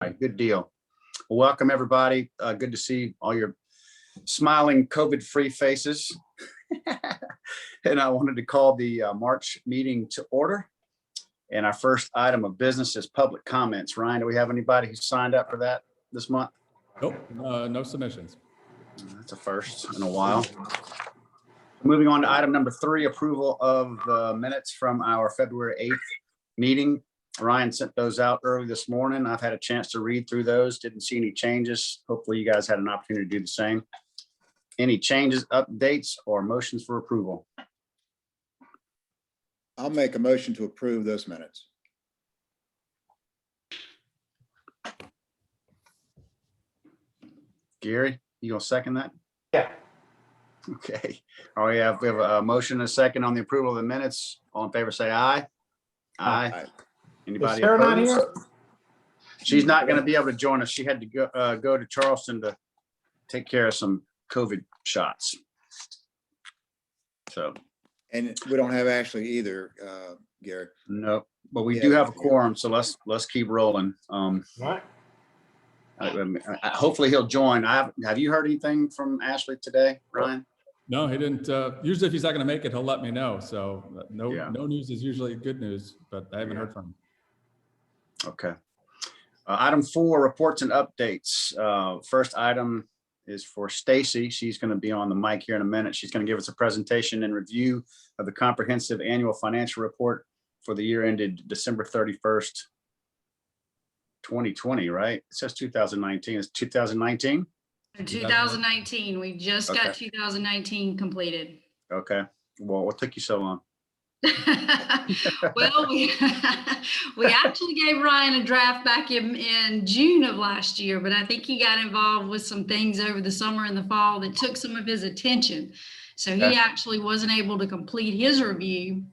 right, good deal. Well, welcome everybody. Good to see all your smiling COVID-free faces. And I wanted to call the March meeting to order. And our first item of business is public comments. Ryan, do we have anybody who signed up for that this month? Nope, no submissions. That's a first in a while. Moving on to item number 3, approval of the minutes from our February 8th meeting. Ryan sent those out early this morning. I've had a chance to read through those. Didn't see any changes. Hopefully you guys had an opportunity to do the same. Any changes, updates, or motions for approval? I'll make a motion to approve those minutes. Gary, you gonna second that? Yeah. Okay. All right, we have a motion and a second on the approval of the minutes. All in favor, say aye. Aye. Aye. Anybody Sarah not opposed? here? She's not going to be able to join us. She had to go to Charleston to take care of some COVID shots. So And we don't have Ashley either, Gary. no, but we Yeah. do have a quorum. So let's keep rolling. Right. Hopefully he'll join. Have you heard anything from Ashley today, Ryan? No, he didn't. Usually if he's not going to make it, he'll let me know. So no, Yeah. no news is usually good news, but I haven't heard from him. Okay. Item 4, reports and updates. First item is for Stacy. She's going to be on the mic here in a minute. She's going to give us a presentation and review of the comprehensive annual financial report for the year ended December 31st, 2020, right? It says 2019. It's 2019? 2019, we just got Okay. 2019 completed. Okay. Well, what took you so long? Well, we actually gave Ryan a draft back in June of last year, but I think he got involved with some things over the summer and the fall that took some of his attention. So he Okay. actually wasn't able to complete his review,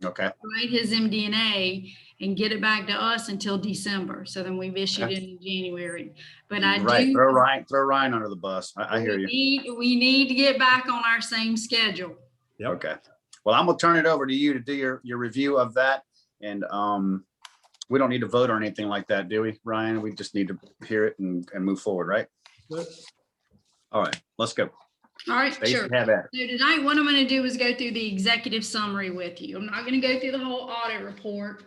Okay. write his MD&A, and get it back to us until December. So then we've issued Okay. it in January. But I Right. do. Throw Ryan under the bus. I hear you. We need to get back on our same schedule. Yep. Okay. Well, I'm gonna turn it over to you to do your review of that. And we don't need to vote or anything like that, do we, Ryan? We just need to hear it and move forward, right? All right, let's go. All right, Stacy, sure. have at it. So tonight, what I'm going to do is go through the executive summary with you. I'm not going to go through the whole audit report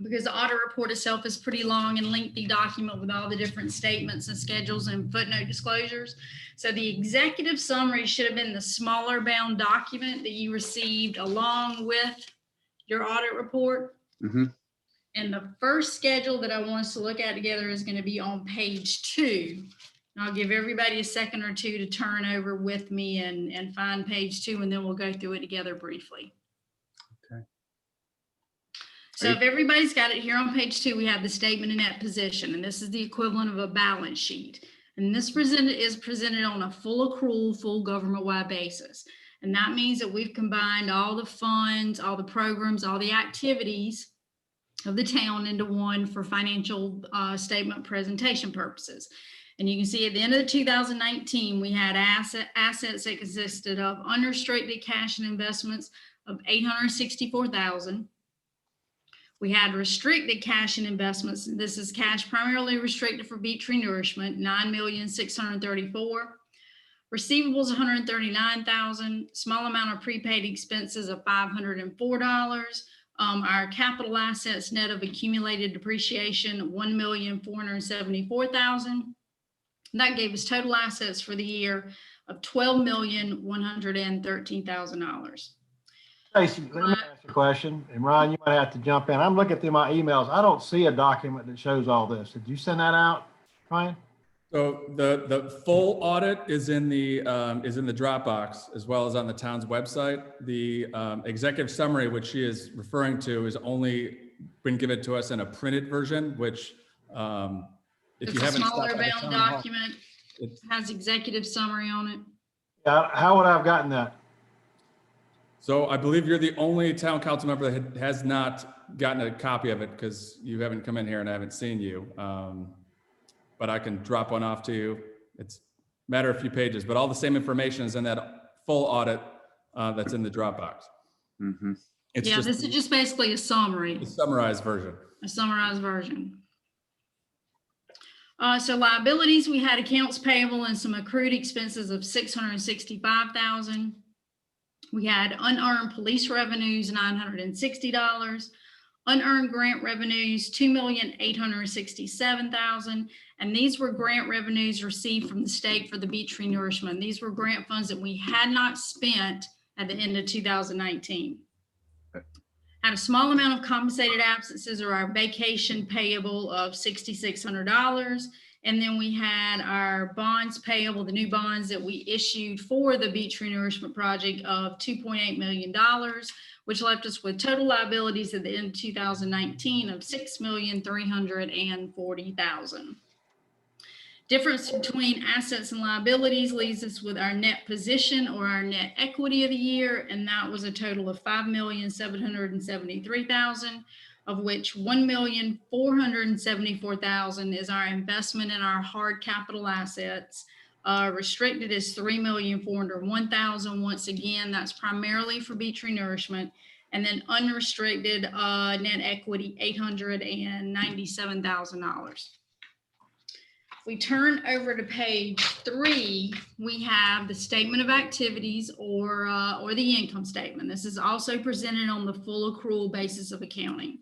because the audit report itself is pretty long and lengthy document with all the different statements and schedules and footnote disclosures. So the executive summary should have been the smaller bound document that you received along with your audit report. Mhm. And the first schedule that I want us to look at together is going to be on page 2. And I'll give everybody a second or two to turn over with me and find page 2, and then we'll go through it together briefly. Okay. So if everybody's got it here on page 2, we have the statement of net position, and this is the equivalent of a balance sheet. And this is presented on a full accrual, full government-wide basis. And that means that we've combined all the funds, all the programs, all the activities of the town into one for financial statement presentation purposes. And you can see at the end of 2019, we had assets that consisted of unrestricted cash and investments of $864,000. We had restricted cash and investments. This is cash primarily restricted for beach renourishment, $9,634,000. Receivables, $139,000. Small amount of prepaid expenses of $504. Our capital assets net of accumulated depreciation, $1,474,000. That gave us total assets for the year of $12,113,000. Stacy, let me ask you a question, and Ryan, you might have to jump in. I'm looking through my emails. I don't see a document that shows all this. Did you send that out, Ryan? So the full audit is in the Dropbox as well as on the town's website. The executive summary, which she is referring to, is only been given to us in a printed version, which if It's you a haven't smaller stopped by the bound town hall, document, it's- has executive summary on it. How would I have gotten that? So I believe you're the only town council member that has not gotten a copy of it because you haven't come in here and I haven't seen you. But I can drop one off to you. It's a matter of a few pages, but all the same information is in that full audit that's in the Dropbox. Mhm. It's Yeah, just this is just basically a summary, the summarized version. a summarized version. So liabilities, we had accounts payable and some accrued expenses of $665,000. We had unearned police revenues, $960. Unearned grant revenues, $2,867,000. And these were grant revenues received from the state for the beach renourishment. These were grant funds that we had not spent at the end of 2019. Had a small amount of compensated absences or our vacation payable of $6,600. And then we had our bonds payable, the new bonds that we issued for the beach renourishment project of $2.8 million, which left us with total liabilities at the end of 2019 of $6,340,000. Difference between assets and liabilities leaves us with our net position or our net equity of the year, and that was a total of $5,773,000, of which $1,474,000 is our investment in our hard capital assets. Restricted is $3,401,000. Once again, that's primarily for beach renourishment, and then unrestricted net equity $897,000. If we turn over to page 3, we have the statement of activities or the income statement. This is also presented on the full accrual basis of accounting.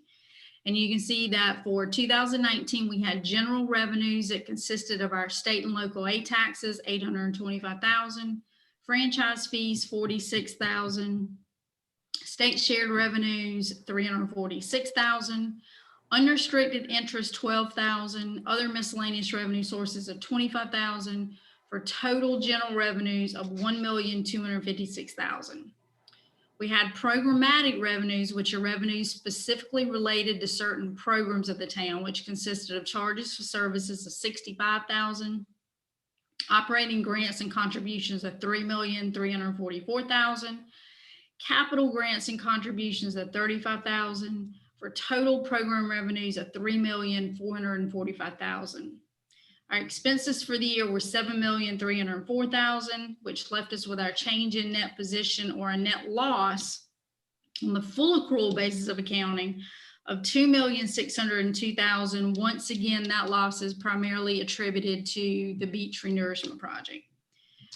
And you can see that for 2019, we had general revenues that consisted of our state and local aid taxes, $825,000, franchise fees, $46,000, state shared revenues, $346,000, unrestricted interest, $12,000, other miscellaneous revenue sources of $25,000, for total general revenues of $1,256,000. We had programmatic revenues, which are revenues specifically related to certain programs of the town, which consisted of charges for services of $65,000, operating grants and contributions of $3,344,000, capital grants and contributions of $35,000, for total program revenues of $3,445,000. Our expenses for the year were $7,304,000, which left us with our change in net position or a net loss on the full accrual basis of accounting of $2,602,000. Once again, that loss is primarily attributed to the beach renourishment project.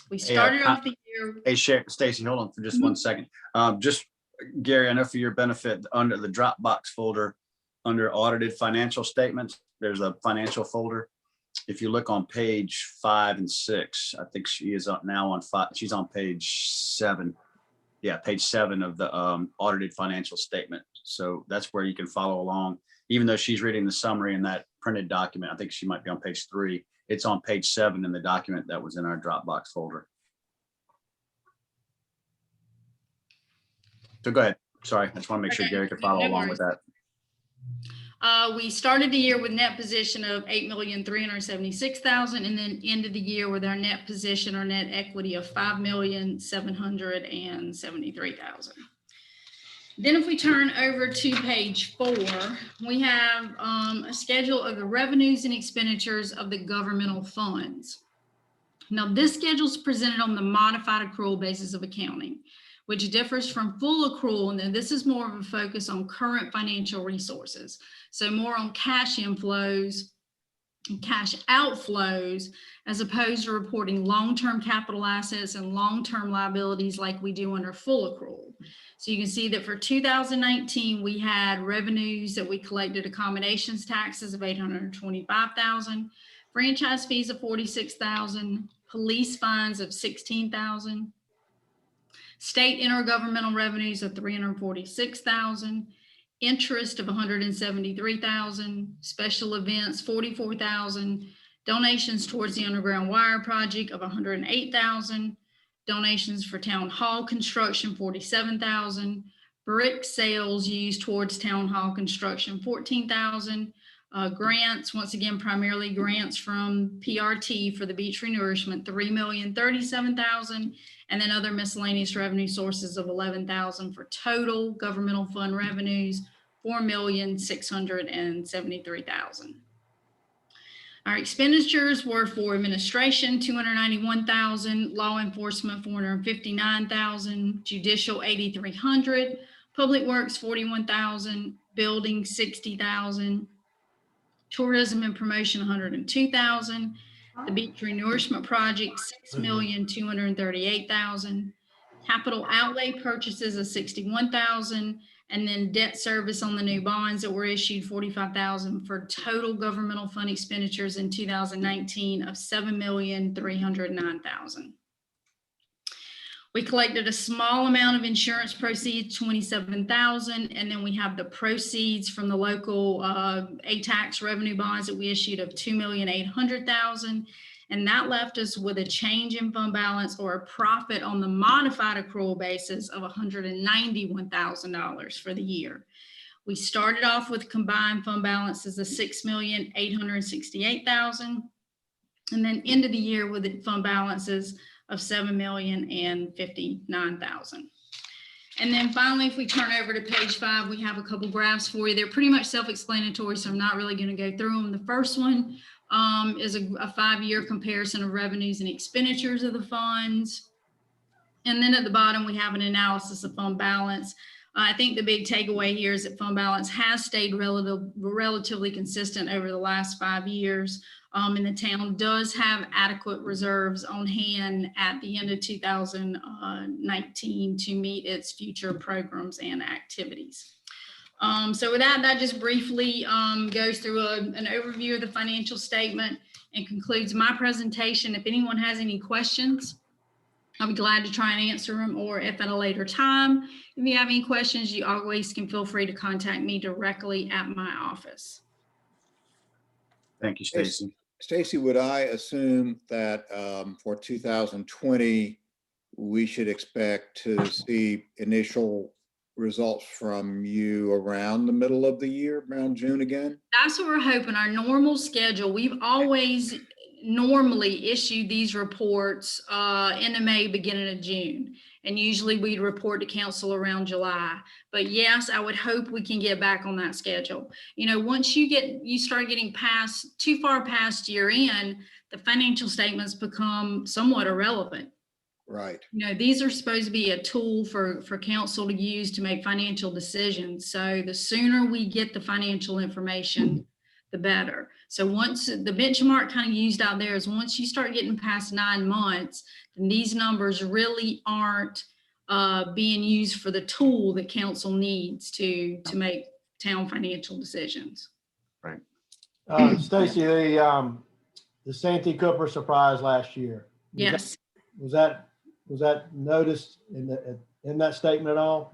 We started off the year. Hey, Stacy, hold on for just 1 second. Just Gary, I know for your benefit, under the Dropbox folder, under audited financial statements, there's a financial folder. If you look on page 5 and 6, I think she is now on 5. She's on page 7. Yeah, page 7 of the audited financial statement. So that's where you can follow along. Even though she's reading the summary in that printed document, I think she might be on page 3. It's on page 7 in the document that was in our Dropbox folder. So go ahead. Sorry, I just want to make sure Gary could follow along with that. We started the year with net position of $8,376,000 and then ended the year with our net position or net equity of $5,773,000. Then if we turn over to page 4, we have a schedule of the revenues and expenditures of the governmental funds. Now this schedule is presented on the modified accrual basis of accounting, which differs from full accrual. And then this is more of a focus on current financial resources. So more on cash inflows and cash outflows, as opposed to reporting long-term capital assets and long-term liabilities like we do under full accrual. So you can see that for 2019, we had revenues that we collected, accommodations taxes of $825,000, franchise fees of $46,000, police fines of $16,000, state intergovernmental revenues of $346,000, interest of $173,000, special events $44,000, donations towards the underground wire project of $108,000, donations for town hall construction $47,000, brick sales used towards town hall construction $14,000, grants, once again primarily grants from PRT for the beach renourishment $3,037,000, and then other miscellaneous revenue sources of $11,000 for total governmental fund revenues $4,673,000. Our expenditures were for administration $291,000, law enforcement $459,000, judicial $8,300, public works $41,000, building $60,000, Tourism and promotion, 102,000. The beach renourishment project, 6,238,000. Capital outlay purchases of 61,000, and then debt service on the new bonds that were issued, 45,000, for total governmental fund expenditures in 2019 of 7,309,000. We collected a small amount of insurance proceeds, 27,000, and then we have the proceeds from the local A-tax revenue bonds that we issued of 2,800,000. And that left us with a change in fund balance or a profit on the modified accrual basis of $191,000 for the year. We started off with combined fund balances of 6,868,000, and then ended the year with the fund balances of 7,059,000. And then finally, if we turn over to page 5, we have a couple graphs for you. They're pretty much self-explanatory, so I'm not really going to go through them. The first one is a 5-year comparison of revenues and expenditures of the funds. And then at the bottom, we have an analysis of fund balance. I think the big takeaway here is that fund balance has stayed relatively consistent over the last 5 years. And the town does have adequate reserves on hand at the end of 2019 to meet its future programs and activities. So with that just briefly goes through an overview of the financial statement and concludes my presentation. If anyone has any questions, I'll be glad to try and answer them, or if at a later time, if you have any questions, you always can feel free to contact me directly at my office. Thank you, Stacy. Stacy, would I assume that for 2020, we should expect to see initial results from you around the middle of the year, around June again? That's what we're hoping. Our normal schedule, we've always normally issued these reports end of May, beginning of June. And usually we'd report to council around July. But yes, I would hope we can get back on that schedule. You know, once you start getting too far past year end, the financial statements become somewhat irrelevant. Right. You know, these are supposed to be a tool for council to use to make financial decisions. So the sooner we get the financial information, the better. So once the benchmark kind of used out there is once you start getting past 9 months, then these numbers really aren't being used for the tool that council needs to make town financial decisions. Right. Stacy, the Santee Cooper surprise last year. Yes. Was that noticed in that statement at all?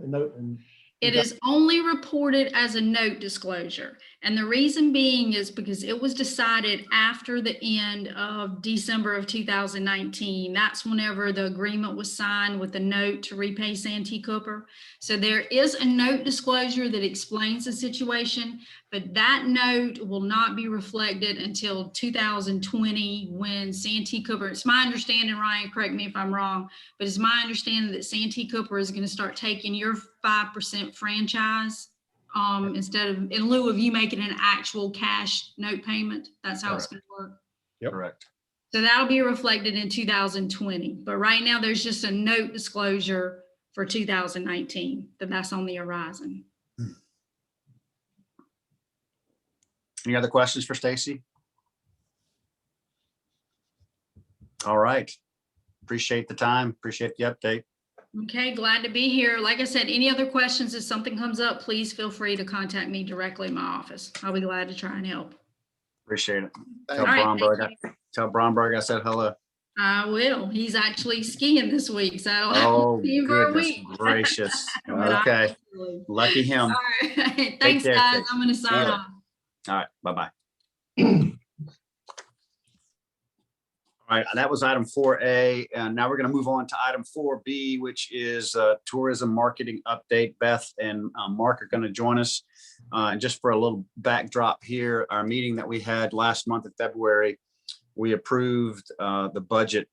It is only reported as a note disclosure. And the reason being is because it was decided after the end of December of 2019. That's whenever the agreement was signed with the note to repay Santee Cooper. So there is a note disclosure that explains the situation, but that note will not be reflected until 2020 when Santee Cooper, it's my understanding, Ryan, correct me if I'm wrong, but it's my understanding that Santee Cooper is going to start taking your 5% franchise instead of, in lieu of you making an actual cash note payment. That's how it's going to work. Yep. Correct. So that'll be reflected in 2020. But right now there's just a note disclosure for 2019 that's on the horizon. Any other questions for Stacy? All right. Appreciate the time. Appreciate the update. Okay, glad to be here. Like I said, any other questions, if something comes up, please feel free to contact me directly in my office. I'll be glad to try and help. Appreciate it. Thank Tell Bromberg I said hello. I will. He's actually skiing this week, so I don't Oh, have to see him for a goodness week. gracious. But Okay. All Lucky him. right. Thanks, care, guys. Stacy. I'm going to sign Yeah. off. All right. Bye-bye. All right, that was item 4A, and now we're going to move on to item 4B, which is tourism marketing update. Beth and Mark are going to join us. And just for a little backdrop here, our meeting that we had last month in February, we approved the budget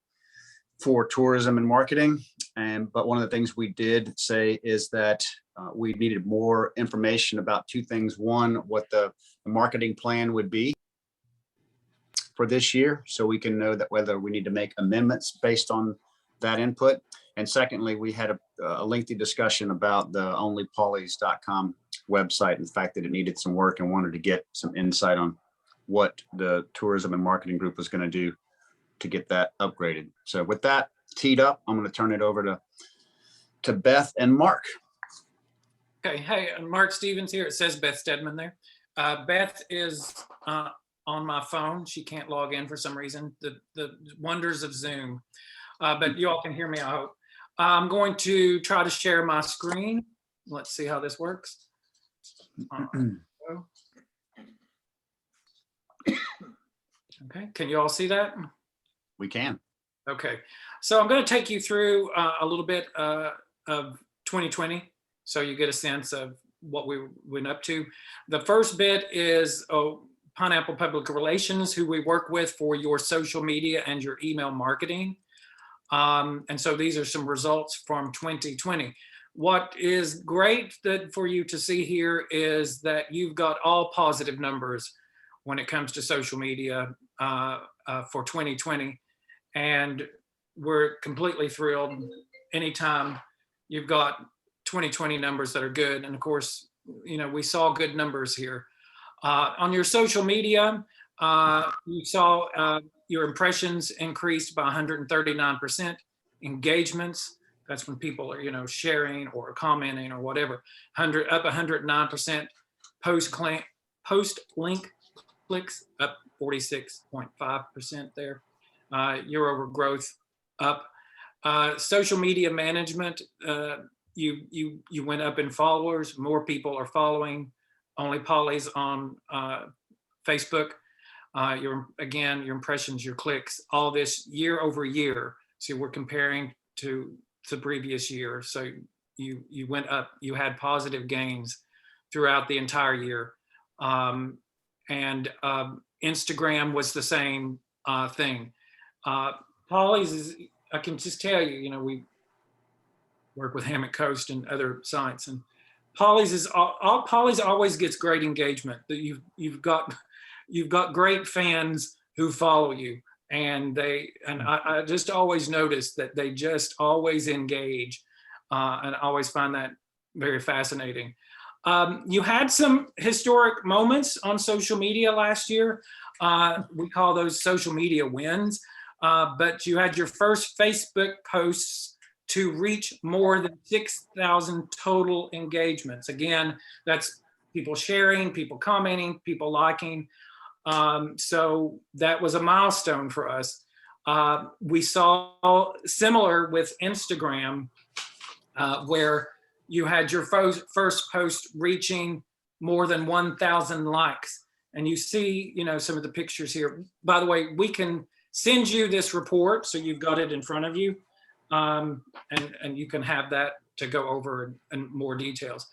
for tourism and marketing. But one of the things we did say is that we needed more information about 2 things. One, what the marketing plan would be for this year, so we can know that whether we need to make amendments based on that input. And secondly, we had a lengthy discussion about the onlypawleys.com website and the fact that it needed some work and wanted to get some insight on what the tourism and marketing group was going to do to get that upgraded. So with that teed up, I'm going to turn it over to Beth and Mark. Okay, hey, Mark Stevens here. It says Beth Stedman there. Beth is on my phone. She can't log in for some reason. The wonders of Zoom. But you all can hear me, I hope. I'm going to try to share my screen. Let's see how this works. Okay, can you all see that? We can. Okay, so I'm going to take you through a little bit of 2020, so you get a sense of what we went up to. The first bit is Pineapple Public Relations, who we work with for your social media and your email marketing. And so these are some results from 2020. What is great for you to see here is that you've got all positive numbers when it comes to social media for 2020. And we're completely thrilled anytime you've got 2020 numbers that are good. And of course, you know, we saw good numbers here. On your social media, you saw your impressions increased by 139%. Engagements, that's when people are, you know, sharing or commenting or whatever, up 109%. Post link clicks up 46.5% there. Year over growth up. Social media management, you went up in followers. More people are following Only Pawleys on Facebook. Your impressions, your clicks, all this year over year. So we're comparing to the previous year. So you went up. You had positive gains throughout the entire year. And Instagram was the same thing. Pawleys is, I can just tell you, you know, we work with Hammock Coast and other sites, and Pawleys always gets great engagement. That you've got great fans who follow you, and I just always notice that they just always engage, and I always find that very fascinating. You had some historic moments on social media last year. We call those social media wins, but you had your first Facebook posts to reach more than 6,000 total engagements. Again, that's people sharing, people commenting, people liking. So that was a milestone for us. We saw similar with Instagram, where you had your first post reaching more than 1,000 likes. And you see, you know, some of the pictures here. By the way, we can send you this report, so you've got it in front of you. And you can have that to go over in more details.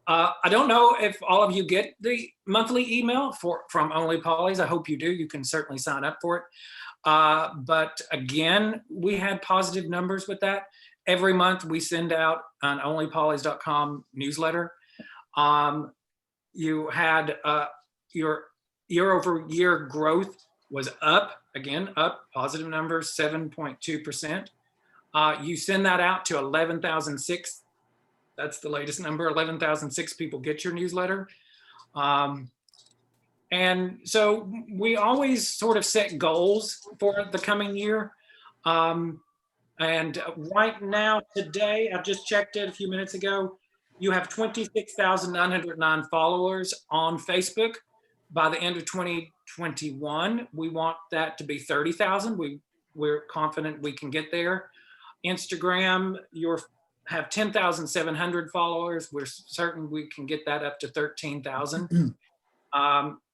I don't know if all of you get the monthly email from Only Pawleys. I hope you do. You can certainly sign up for it. But again, we had positive numbers with that. Every month we send out an onlypawleys.com newsletter. You had your year over year growth was up, again, up, positive numbers, 7.2%. You send that out to 11,006. That's the latest number. 11,006 people get your newsletter. And so we always sort of set goals for the coming year. And right now, today, I just checked it a few minutes ago, you have 26,909 followers on Facebook. By the end of 2021, we want that to be 30,000. We're confident we can get there. Instagram, you have 10,700 followers. We're certain we can get that up to 13,000.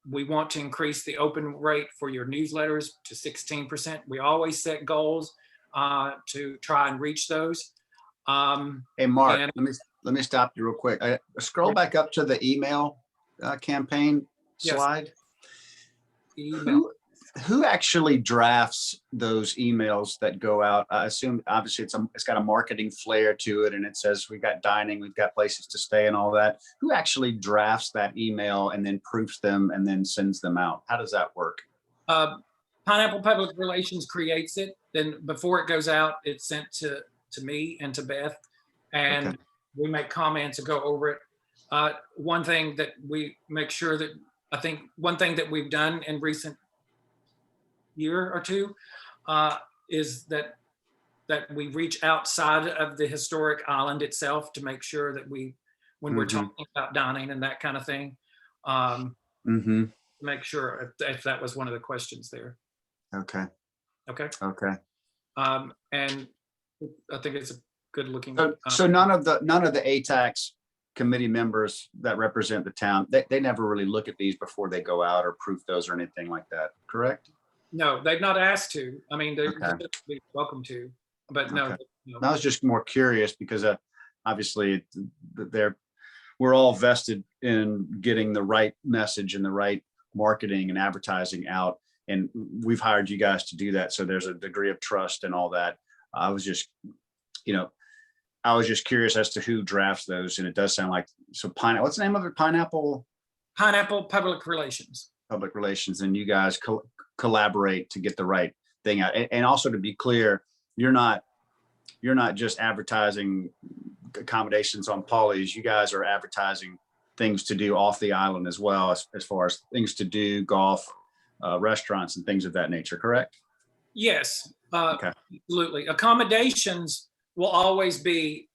We want to increase the open rate for your newsletters to 16%. We always set goals to try and reach those. Hey, Mark, let me stop you real quick. Scroll back up to the email campaign slide. Email. Who actually drafts those emails that go out? I assume obviously it's got a marketing flair to it, and it says we've got dining, we've got places to stay and all that. Who actually drafts that email and then proofs them and then sends them out? How does that work? Pineapple Public Relations creates it. Then before it goes out, it's sent to me and to Beth, and Okay. we make comments and go over it. One thing that we make sure that I think one thing that we've done in recent year or two is that we reach outside of the historic island itself to make sure that when we're talking about dining and that kind of thing, Mm-hmm. make sure if that was one of the questions there. Okay. Okay. Okay. And I think it's a good looking. So none of the ATAX committee members that represent the town, they never really look at these before they go out or proof those or anything like that, correct? No, they've not asked to. I mean, they're Okay. welcome to, but no. Okay. I was just more curious because obviously we're all vested in getting the right message and the right marketing and advertising out. And we've hired you guys to do that. So there's a degree of trust and all that. I was just curious as to who drafts those. And it does sound like, so what's the name of it? Pineapple Public Relations. Public Relations. And you guys collaborate to get the right thing out. And also to be clear, you're not just advertising accommodations on Pawleys. You guys are advertising things to do off the island as well, as far as things to do, golf, restaurants and things of that nature, correct? Yes, Okay. absolutely. Accommodations will always be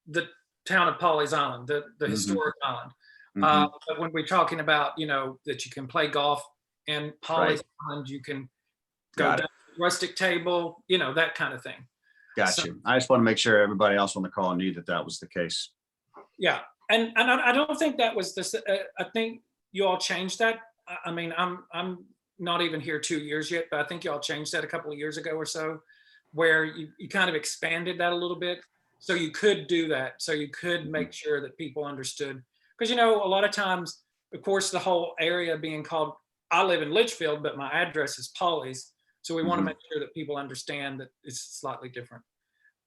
the town of Pawleys Island, the historic island. But when we're talking about, that you can play golf in Pawleys Island, you can go down to the rustic table, that kind of thing. Got you. I just want to make sure everybody else on the call knew that was the case. Yeah, and I don't think that was this. I think you all changed that. I mean, I'm not even here 2 years yet, but I think y'all changed that a couple of years ago or so, where you kind of expanded that a little bit, so you could do that, so you could make sure that people understood. Because a lot of times, of course, the whole area being called, I live in Litchfield, but my address is Pawleys, so we want to make sure that people understand that it's slightly different.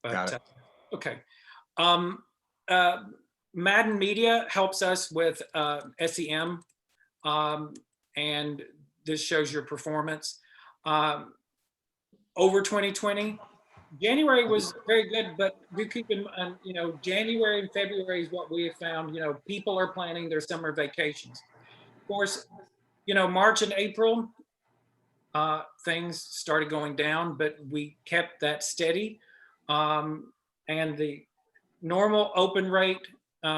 But Got it. okay. Madden Media helps us with SEM, and this shows your performance. Over 2020, January was very good, but do keep in mind, January and February is what we have found, people are planning their summer vacations. Of course, March and April, things started going down, but we kept that steady. And the normal open rate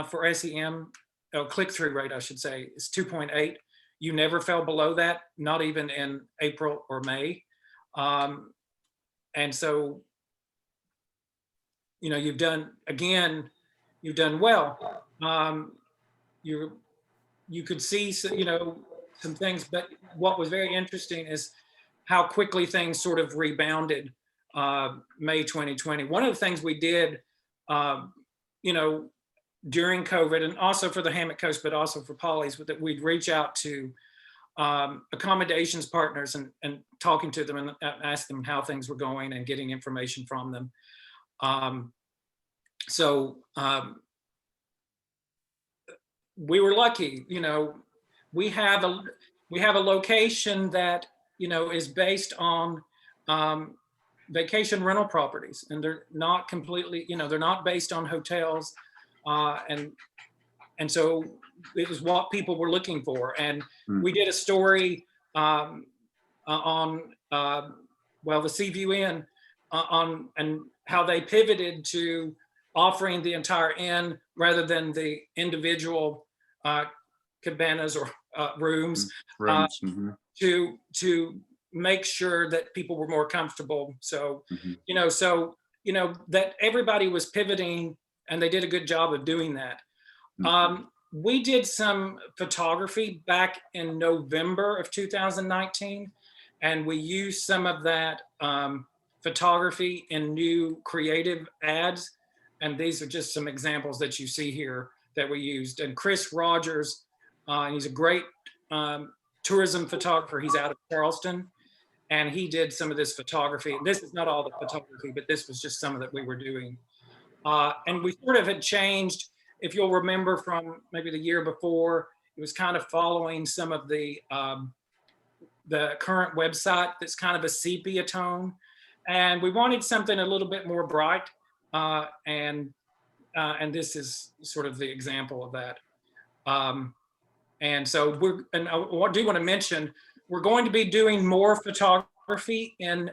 for SEM, click-through rate, I should say, is 2.8. You never fell below that, not even in April or May. And so, you've done well. You could see, some things, but what was very interesting is how quickly things sort of rebounded May 2020. One of the things we did, during COVID, and also for the Hammock Coast, but also for Pawleys, that we'd reach out to accommodations partners and talking to them and ask them how things were going and getting information from them. We were lucky, we have a location that, is based on vacation rental properties, and they're not completely, they're not based on hotels. And so it was what people were looking for. And we did a story on the Seaview Inn on and how they pivoted to offering the entire inn rather than the individual cabanas or rooms. To make sure that people were more comfortable. So, that everybody was pivoting, and they did a good job of doing that. We did some photography back in November of 2019, and we used some of that photography in new creative ads. And these are just some examples that you see here that we used. And Chris Rogers, he's a great tourism photographer. He's out of Charleston, and he did some of this photography. This is not all the photography, but this was just some of that we were doing. And we sort of had changed, if you'll remember from maybe the year before, it was kind of following some of the current website that's kind of a sepia tone. And we wanted something a little bit more bright. And this is sort of the example of that. And so and I do want to mention, we're going to be doing more photography in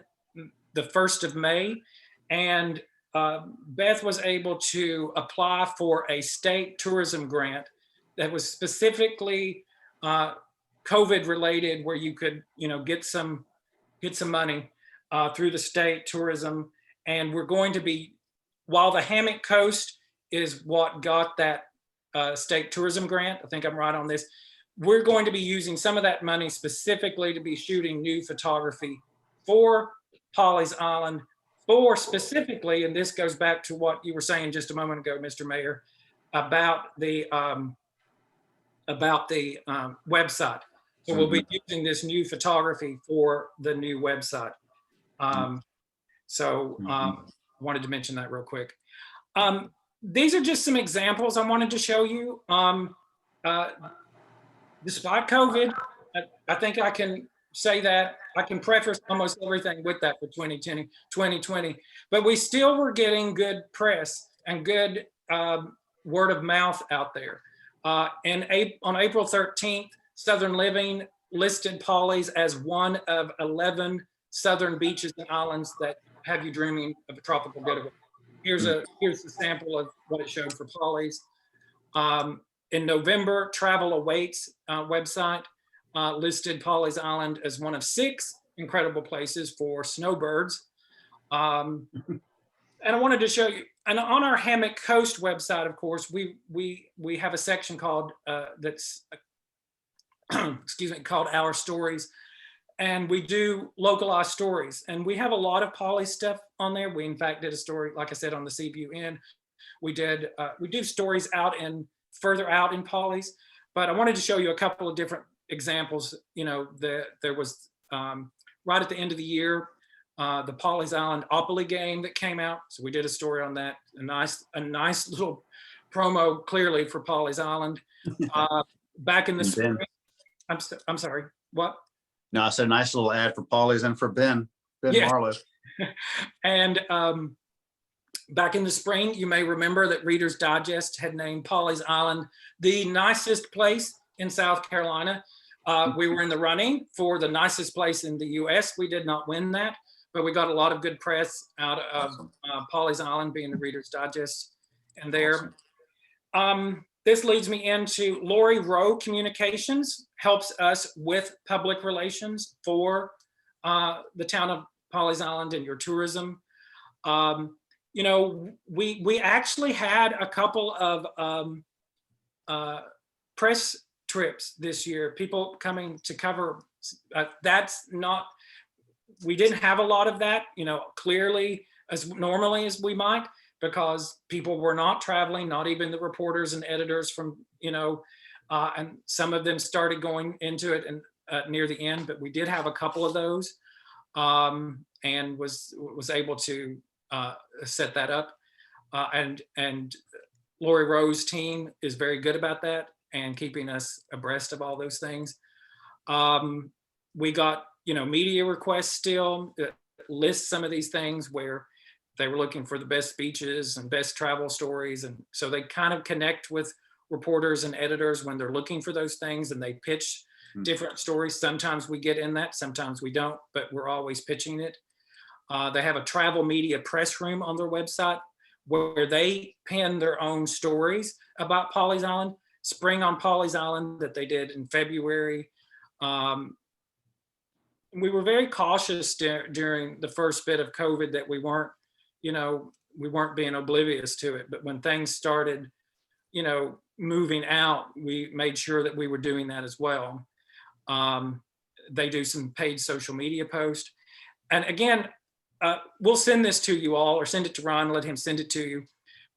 the 1st of May. And Beth was able to apply for a state tourism grant that was specifically COVID related, where you could, get some money through the state tourism. And we're going to be, while the Hammock Coast is what got that state tourism grant, I think I'm right on this, we're going to be using some of that money specifically to be shooting new photography for Pawleys Island, for specifically, and this goes back to what you were saying just a moment ago, Mr. Mayor, about the website. So we'll be using this new photography for the new website. Wanted to mention that real quick. These are just some examples I wanted to show you. Despite COVID, I think I can say that I can preface almost everything with that for 2020, but we still were getting good press and good word of mouth out there. On April 13th, Southern Living listed Pawleys as one of 11 southern beaches and islands that have you dreaming of a tropical getaway. Here's a sample of what it showed for Pawleys. In November, Travel Awaits website listed Pawleys Island as one of 6 incredible places for snowbirds. And I wanted to show you, and on our Hammock Coast website, of course, we have a section called that's called Our Stories, and we do localized stories, and we have a lot of Pawleys stuff on there. We in fact did a story, like I said, on the Seaview Inn. We do stories out and further out in Pawleys, but I wanted to show you a couple of different examples. There was right at the end of the year, the Pawleys Island Opoly game that came out. So we did a story on that. A nice little promo, clearly, for Pawleys Island. Back in the spring. I'm sorry, what? No, I said nice little ad for Pawleys and for Ben Yeah. Marlowe. And back in the spring, you may remember that Reader's Digest had named Pawleys Island the nicest place in South Carolina. We were in the running for the nicest place in the US. We did not win that, but we got a lot of good press out of Pawleys Island being the Reader's Digest. And there, this leads me into Lori Rowe Communications, helps us with public relations for the town of Pawleys Island and your tourism. We actually had a couple of press trips this year, people coming to cover. We didn't have a lot of that, clearly as normally as we might, because people were not traveling, not even the reporters and editors from, and some of them started going into it and near the end, but we did have a couple of those, and was able to set that up. And Lori Rowe's team is very good about that and keeping us abreast of all those things. We got, media requests still that list some of these things where they were looking for the best beaches and best travel stories. And so they kind of connect with reporters and editors when they're looking for those things, and they pitch different stories. Sometimes we get in that, sometimes we don't, but we're always pitching it. They have a travel media press room on their website where they pin their own stories about Pawleys Island. Spring on Pawleys Island that they did in February. We were very cautious during the first bit of COVID that we weren't being oblivious to it. But when things started, moving out, we made sure that we were doing that as well. They do some paid social media posts. And again, we'll send this to you all, or send it to Ron, let him send it to you.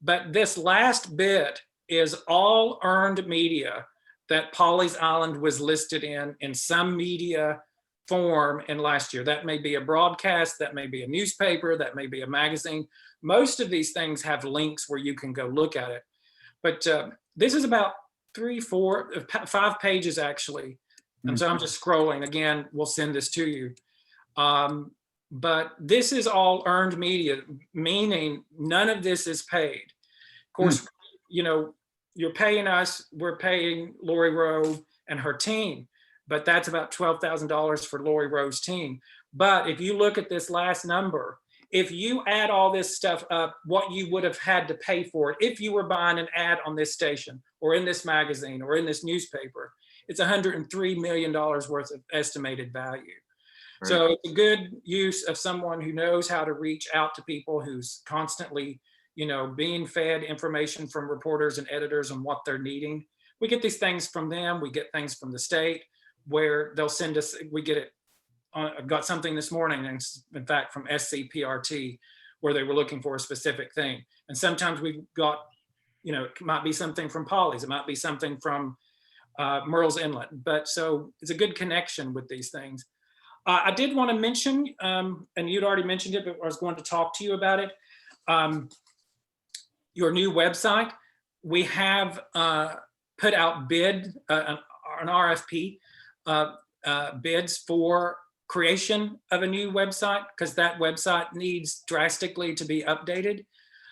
But this last bit is all earned media that Pawleys Island was listed in some media form in last year. That may be a broadcast, that may be a newspaper, that may be a magazine. Most of these things have links where you can go look at it. But this is about 3, 4, 5 pages actually. And so I'm just scrolling. Again, we'll send this to you. But this is all earned media, meaning none of this is paid. Of course, you're paying us, we're paying Lori Rowe and her team, but that's about $12,000 for Lori Rowe's team. But if you look at this last number, if you add all this stuff up, what you would have had to pay for it if you were buying an ad on this station or in this magazine or in this newspaper, it's $103 million worth of estimated value. Right. So it's a good use of someone who knows how to reach out to people, who's constantly, being fed information from reporters and editors on what they're needing. We get these things from them. We get things from the state where they'll send us, we get it. I got something this morning, and in fact, from SCPRT, where they were looking for a specific thing. And sometimes we've got, it might be something from Pawleys, it might be something from Murrells Inlet. But so it's a good connection with these things. I did want to mention, and you'd already mentioned it, but I was going to talk to you about it. Your new website, we have put out an RFP bids for creation of a new website, because that website needs drastically to be updated.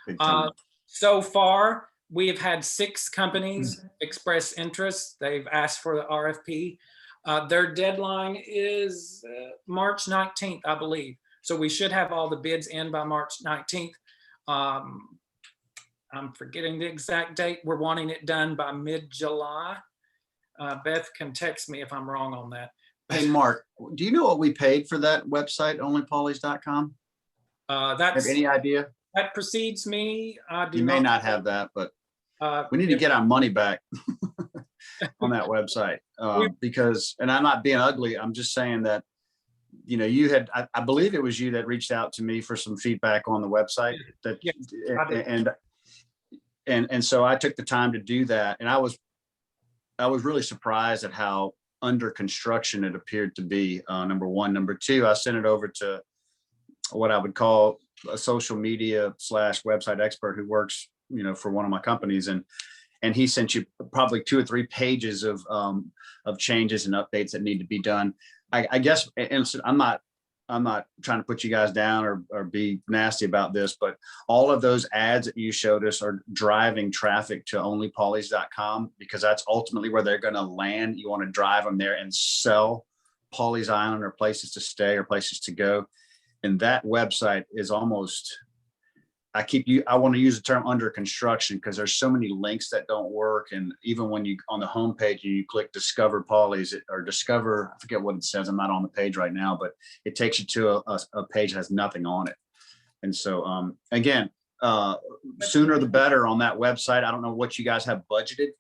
Big time. So far, we have had 6 companies express interest. They've asked for the RFP. Their deadline is March 19th, I believe. So we should have all the bids in by March 19th. I'm forgetting the exact date. We're wanting it done by mid-July. Beth can text me if I'm wrong on that. Hey, Mark, do you know what we paid for that website, onlypawleys.com? Have any idea? That precedes me. I do You may not have that, but we need to get our money back on that website because, and I'm not being ugly, I'm just saying that, you had, I believe it was you that reached out to me for some feedback on the website. That, Yes, I did. and so I took the time to do that, and I was really surprised at how under construction it appeared to be. Number one. Number two, I sent it over to what I would call a social media / website expert who works, for one of my companies, and he sent you probably 2 or 3 pages of changes and updates that need to be done. I guess, and I'm not trying to put you guys down or be nasty about this, but all of those ads that you showed us are driving traffic to onlypawleys.com, because that's ultimately where they're going to land. You want to drive them there and sell Pawleys Island or places to stay or places to go. And that website is almost, I want to use the term under construction, because there's so many links that don't work. And even when you, on the homepage, you click discover Pawleys or discover, I forget what it says. I'm not on the page right now, but it takes you to a page that has nothing on it. And so, again, sooner the better on that website. I don't know what you guys have budgeted.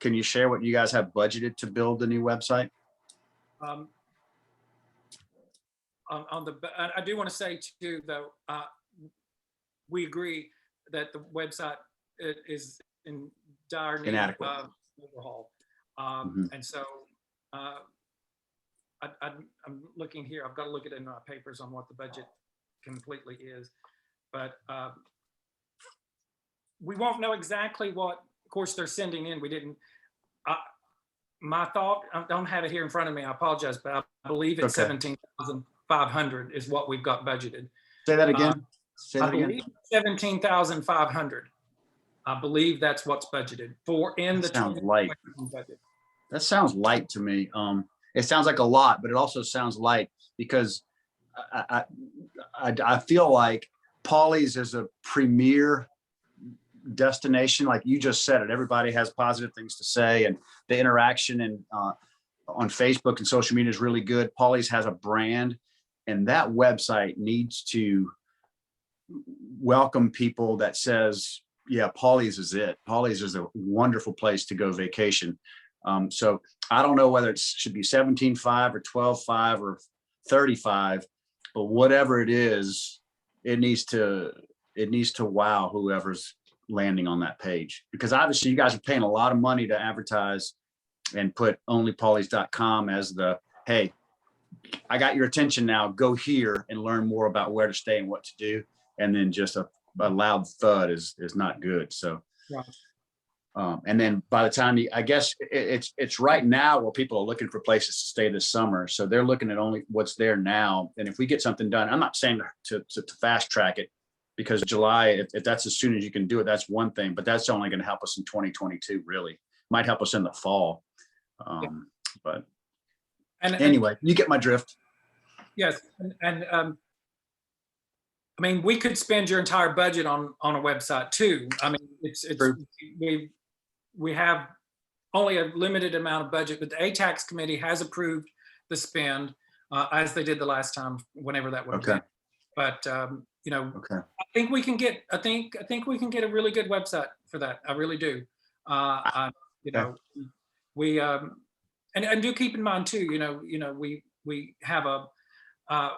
Can you share what you guys have budgeted to build the new website? I do want to say too, though, we agree that the website is in dire need Inadequate. of overhaul. And so I'm looking here. I've got to look at it in my papers on what the budget completely is. But we won't know exactly what, of course, they're sending in. We didn't. My thought, I don't have it here in front of me. I apologize, but I believe it's Okay. 17,500 is what we've got budgeted. Say that again. Say I that again. believe 17,500. I believe that's what's budgeted for in the That sounds light. budget. That sounds light to me. It sounds like a lot, but it also sounds light, because I feel like Pawleys is a premier destination. Like you just said it, everybody has positive things to say, and the interaction and on Facebook and social media is really good. Pawleys has a brand, and that website needs to welcome people that says, yeah, Pawleys is it. Pawleys is a wonderful place to go vacation. So I don't know whether it should be 17.5 or 12.5 or 35, but whatever it is, it needs to wow whoever's landing on that page, because obviously you guys are paying a lot of money to advertise and put onlypawleys.com as the, hey, I got your attention now, go here and learn more about where to stay and what to do. And then just a loud thud is not good. So, Right. and then by the time I guess it's right now where people are looking for places to stay this summer. So they're looking at only what's there now. And if we get something done, I'm not saying to fast track it, because July, if that's as soon as you can do it, that's one thing, but that's only going to help us in 2022, really. Might help us in the fall. But And anyway, you get my drift. yes, I mean, we could spend your entire budget on a website too. I mean, it's True. we have only a limited amount of budget, but the ATAX committee has approved the spend as they did the last time, whenever that would have Okay. been. But you know, Okay. I think we can get we can get a really good website for that. I really do. You know, we and do keep in mind too. You know, we have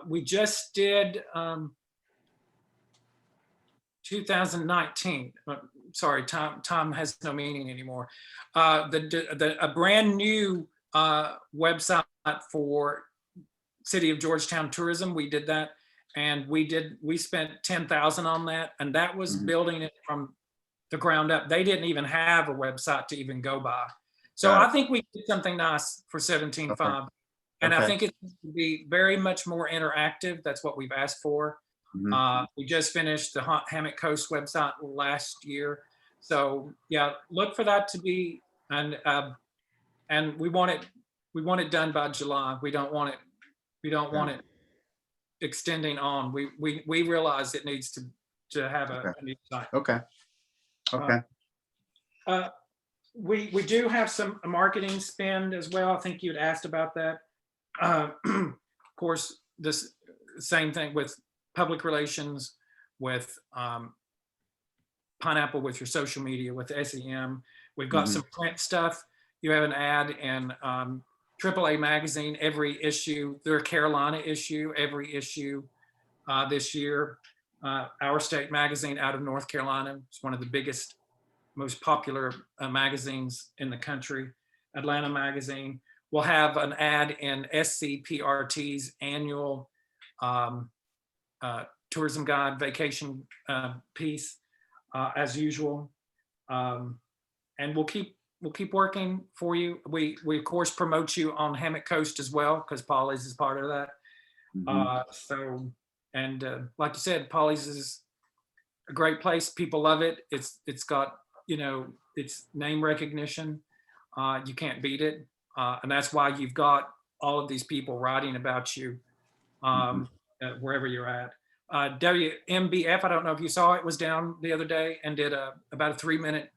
we just did 2019. Sorry, time has no meaning anymore. A brand new website for City of Georgetown tourism. We did that, and we spent 10,000 on that, and that was building it from the ground up. They didn't even have a website to even go by. So I think we did something nice for 17.5, and I think it will be very much more interactive. That's what we've asked for. We just finished the Hammock Coast website last year, so yeah, look for that to be, and we want it done by July. We don't want it extending on. We realize it needs to have a new site. Okay. Okay. We do have some marketing spend as well. I think you'd asked about that. Of course, this same thing with public relations, with Pineapple, with your social media, with SEM. We've got some print stuff. You have an ad in AAA magazine every issue. Their Carolina issue every issue this year. Our State magazine out of North Carolina. It's one of the biggest, most popular magazines in the country. Atlanta magazine. We'll have an ad in SCPRT's annual tourism guide vacation piece as usual, and we'll keep working for you. We of course promote you on Hammock Coast as well, because Pawleys is part of that. So, and like you said, Pawleys is a great place. People love it. It's got, you know, it's name recognition. You can't beat it, and that's why you've got all of these people writing about you wherever you're at. WMBF, I don't know if you saw it, was down the other day and did about a 3-minute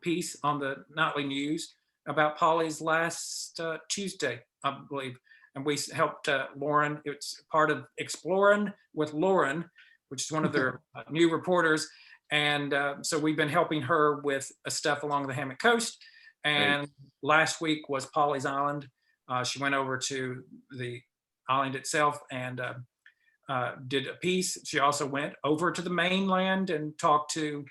piece on the nightly news about Pawleys last Tuesday, I believe. And we helped Lauren. It's part of Exploring with Lauren, which is one of their new reporters. And so we've been helping her with stuff along the Hammock Coast. And last week was Pawleys Island. She went over to the island itself and did a piece. She also went over to the mainland and talked to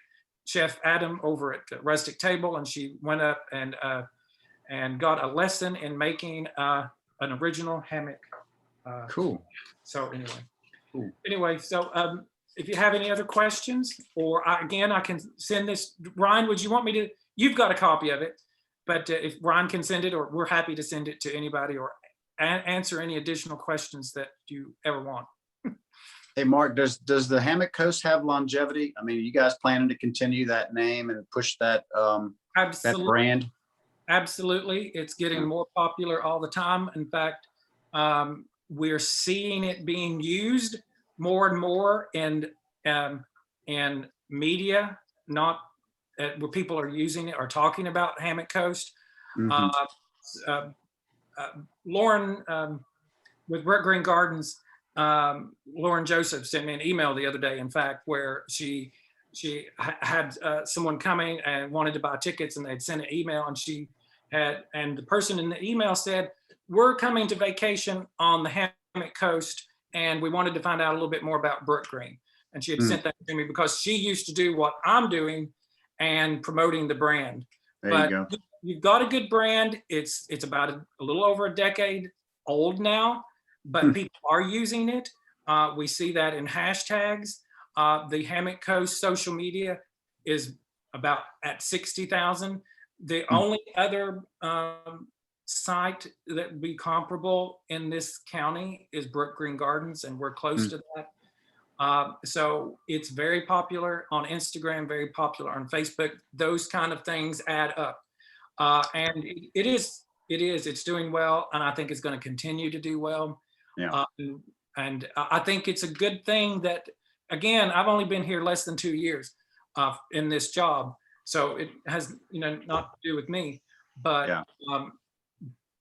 Chef Adam over at Rustic Table, and she went up and got a lesson in making an original hammock. Cool. So anyway, Cool. So if you have any other questions, or again, I can send this. Ryan, would you want me to? You've got a copy of it, but if Ryan can send it, or we're happy to send it to anybody, or answer any additional questions that you ever want. Hey, Mark, does the Hammock Coast have longevity? I mean, are you guys planning to continue that name and push that that brand? Absolutely. It's getting more popular all the time. In fact, we're seeing it being used more and more in media, not where people are using it or talking about Hammock Coast. Lauren with Brook Green Gardens, Lauren Joseph sent me an email the other day, in fact, where she had someone coming and wanted to buy tickets, and they'd sent an email, and the person in the email said, "We're coming to vacation on the Hammock Coast, and we wanted to find out a little bit more about Brook Green." And she had sent that to me because she used to do what I'm doing and promoting the brand. There you go. You've got a good brand. It's about a little over a decade old now, but people are using it. We see that in hashtags. The Hammock Coast social media is about at 60,000. The only other site that would be comparable in this county is Brook Green Gardens, and we're close to that. So it's very popular on Instagram, very popular on Facebook. Those kind of things add up. And it is It is. It's doing well, and I think it's going to continue to do well. Yeah. And I think it's a good thing that, again, I've only been here less than 2 years in this job, so it has, not to do with me. But Yeah.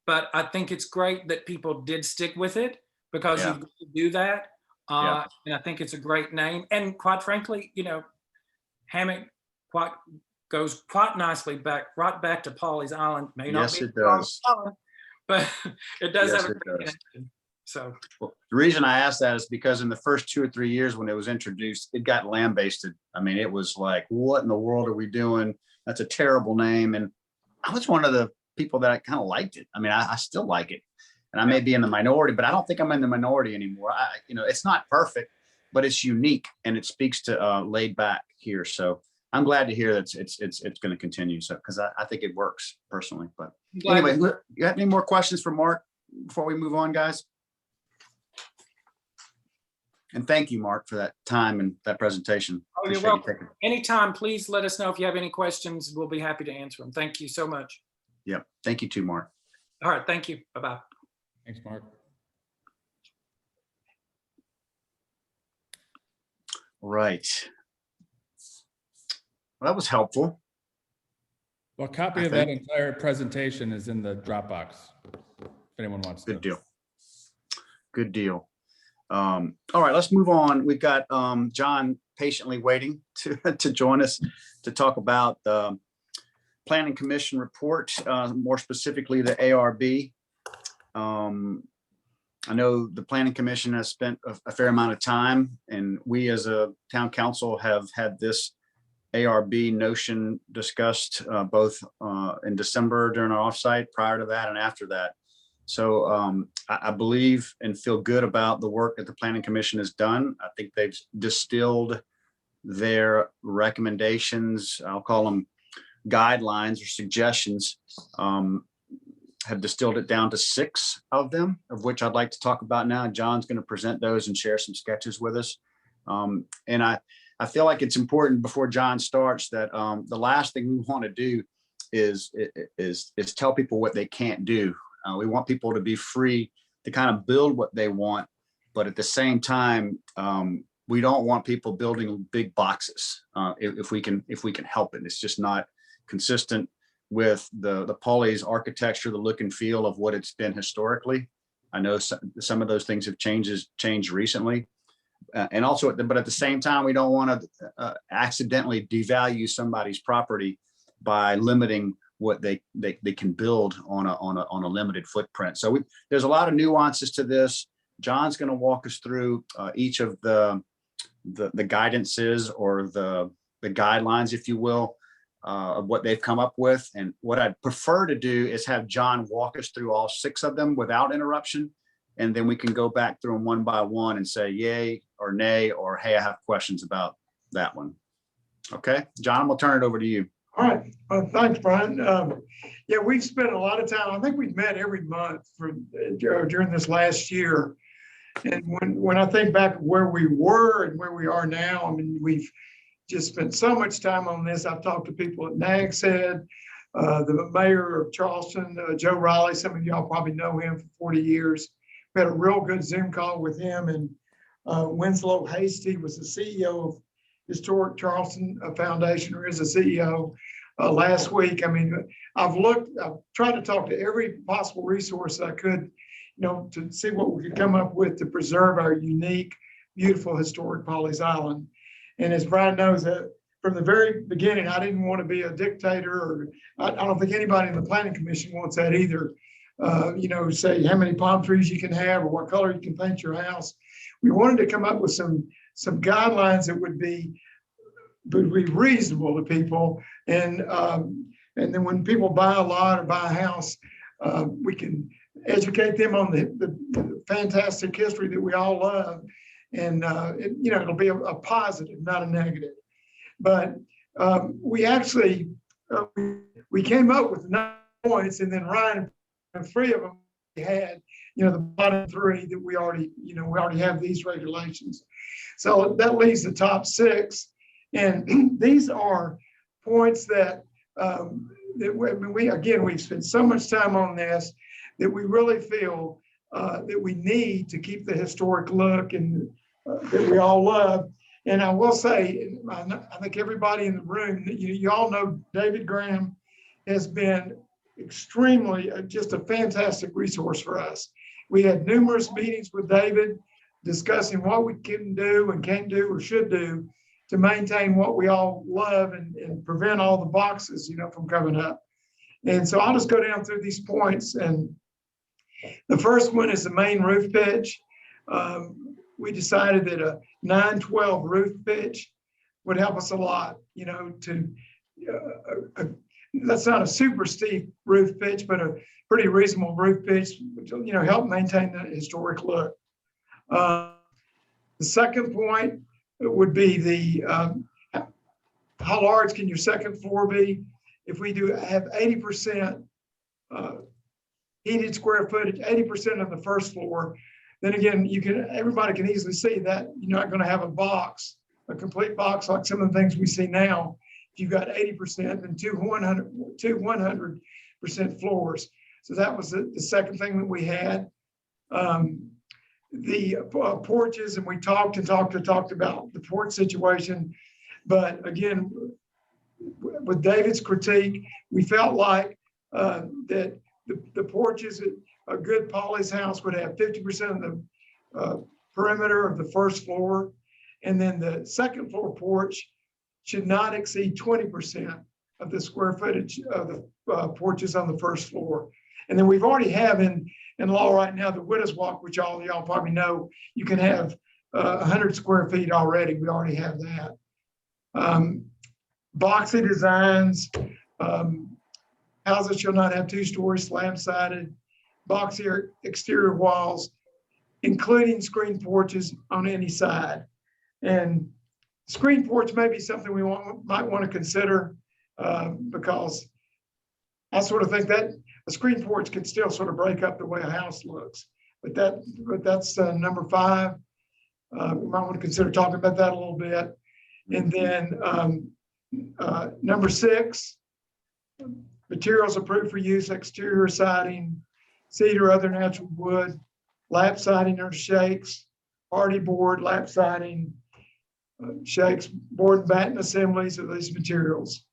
but I think it's great that people did stick with it, because Yeah. you've got to do that. Yeah. And I think it's a great name. And quite frankly, Hammock goes quite nicely right back to Pawleys Island. May not Yes, be it does. Island, but it does Yes, have a it great does. connection. So Well, the reason I asked that is because in the first 2 or 3 years when it was introduced, it got lambasted. I mean, it was like, what in the world are we doing? That's a terrible name. And I was one of the people that I kind of liked it. I mean, I still like it. And I may be in the minority, but I don't think I'm in the minority anymore. It's not perfect, but it's unique and it speaks to laid back here. So I'm glad to hear that it's going to continue. So, because I think it works personally. But anyway, you have any more questions for Mark before we move on, guys? And thank you, Mark, for that time and that presentation. Oh, you're Appreciate you welcome. taking- Anytime, please let us know if you have any questions. We'll be happy to answer them. Thank you so much. Yep. Thank you too, Mark. All right. Thank you. Bye-bye. Thanks, Mark. Right. Well, that was helpful. Well, a copy I of that think- entire presentation is in the Dropbox, if anyone wants to. Good deal. Good deal. All right, let's move on. We've got John patiently waiting to join us to talk about the Planning Commission report, more specifically the ARB. I know the Planning Commission has spent a fair amount of time, and we as a town council have had this ARB notion discussed both in December during our offsite, prior to that and after that. So I believe and feel good about the work that the Planning Commission has done. I think they've distilled their recommendations, I'll call them guidelines or suggestions, have distilled it down to 6 of them, of which I'd like to talk about now. John's going to present those and share some sketches with us. And I feel like it's important before John starts that the last thing we want to do is tell people what they can't do. We want people to be free to kind of build what they want, but at the same time, we don't want people building big boxes if we can help it. It's just not consistent with the Pawleys architecture, the look and feel of what it's been historically. I know some of those things have changed recently. And also, but at the same time, we don't want to accidentally devalue somebody's property by limiting what they can build on a limited footprint. So there's a lot of nuances to this. John's going to walk us through each of the guidances or the guidelines, if you will, of what they've come up with. And what I'd prefer to do is have John walk us through all 6 of them without interruption. And then we can go back through them one by one and say yay or nay, or hey, I have questions about that one. Okay, John, we'll turn it over to you. All right, thanks, Brian. Yeah, we've spent a lot of time. I think we've met every month during this last year. And when I think back where we were and where we are now, I mean, we've just spent so much time on this. I've talked to people at Nags Head, the mayor of Charleston, Joe Riley. Some of y'all probably know him for 40 years. We had a real good Zoom call with him, and Winslow Hasty was the CEO of Historic Charleston Foundation, or is a CEO last week. I mean, I've tried to talk to every possible resource I could, to see what we could come up with to preserve our unique, beautiful, historic Pawleys Island. And as Brian knows, from the very beginning, I didn't want to be a dictator, or I don't think anybody in the Planning Commission wants that either. Say how many palm trees you can have or what color you can paint your house. We wanted to come up with some guidelines that would be reasonable to people. And then when people buy a lot or buy a house, we can educate them on the fantastic history that we all love. And, it'll be a positive, not a negative. But we actually, we came up with 9 points, and then Ryan, 3 of them we had, the bottom 3 that we already have these regulations. So that leaves the top 6. And these are points that we've spent so much time on this that we really feel that we need to keep the historic look and that we all love. And I will say, I think everybody in the room, you all know David Graham has been extremely, just a fantastic resource for us. We had numerous meetings with David discussing what we can do and can't do or should do to maintain what we all love and prevent all the boxes, from coming up. And so I'll just go down through these points. And the first one is the main roof pitch. We decided that a 9/12 roof pitch would help us a lot, that's not a super steep roof pitch, but a pretty reasonable roof pitch, which will, help maintain the historic look. The second point would be the how large can your second floor be? If we do have 80% heated square footage, 80% of the first floor, then again, everybody can easily see that you're not going to have a complete box like some of the things we see now. If you've got 80% and two 100% floors. So that was the second thing that we had. The porches, and we talked about the porch situation. But again, with David's critique, we felt like that the porches at a good Pawleys house would have 50% of the perimeter of the first floor. And then the second floor porch should not exceed 20% of the square footage of the porches on the first floor. And then we've already have in law right now, the Widows Walk, which all y'all probably know, you can have 100 square feet already. We already have that. Boxy designs, houses shall not have 2-story slab-sided, boxy exterior walls, including screen porches on any side. And screen porch may be something we might want to consider because I sort of think that a screen porch can still sort of break up the way a house looks. But that's number 5. We might want to consider talking about that a little bit. And then number 6, materials approved for use: exterior siding, cedar, other natural wood, lap siding or shakes, hardy board, lap siding, shakes, board and batten assemblies of these materials.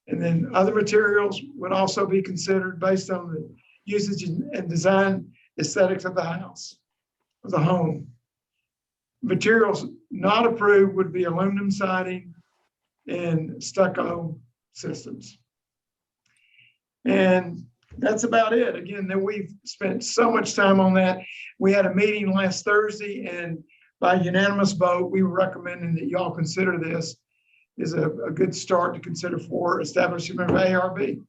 And then other materials would also be considered based on the usage and design aesthetics of the house, of the home. Materials not approved would be aluminum siding and stucco systems. And that's about it. Again, then we've spent so much time on that. We had a meeting last Thursday, and by unanimous vote, we were recommending that y'all consider this is a good start to consider for establishment of ARB.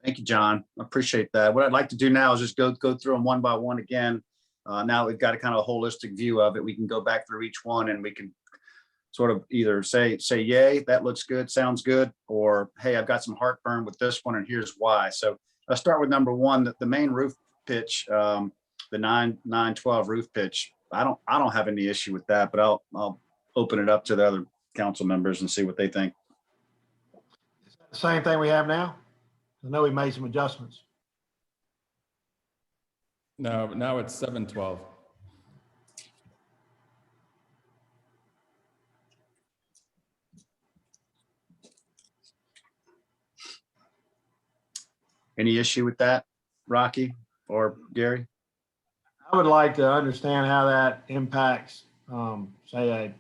Thank you, John. I appreciate that. What I'd like to do now is just go through them one by one again. Now we've got a kind of a holistic view of it. We can go back through each one and we can sort of either say, yay, that looks good, sounds good, or hey, I've got some heartburn with this one and here's why. So let's start with number 1, the main roof pitch, the 9/12 roof pitch. I don't have any issue with that, but I'll open it up to the other council members and see what they think. Is that the same thing we have now? I know we made some adjustments. No, now it's 7/12. Any issue with that, Rocky or Gary? I would like to understand how that impacts, say, a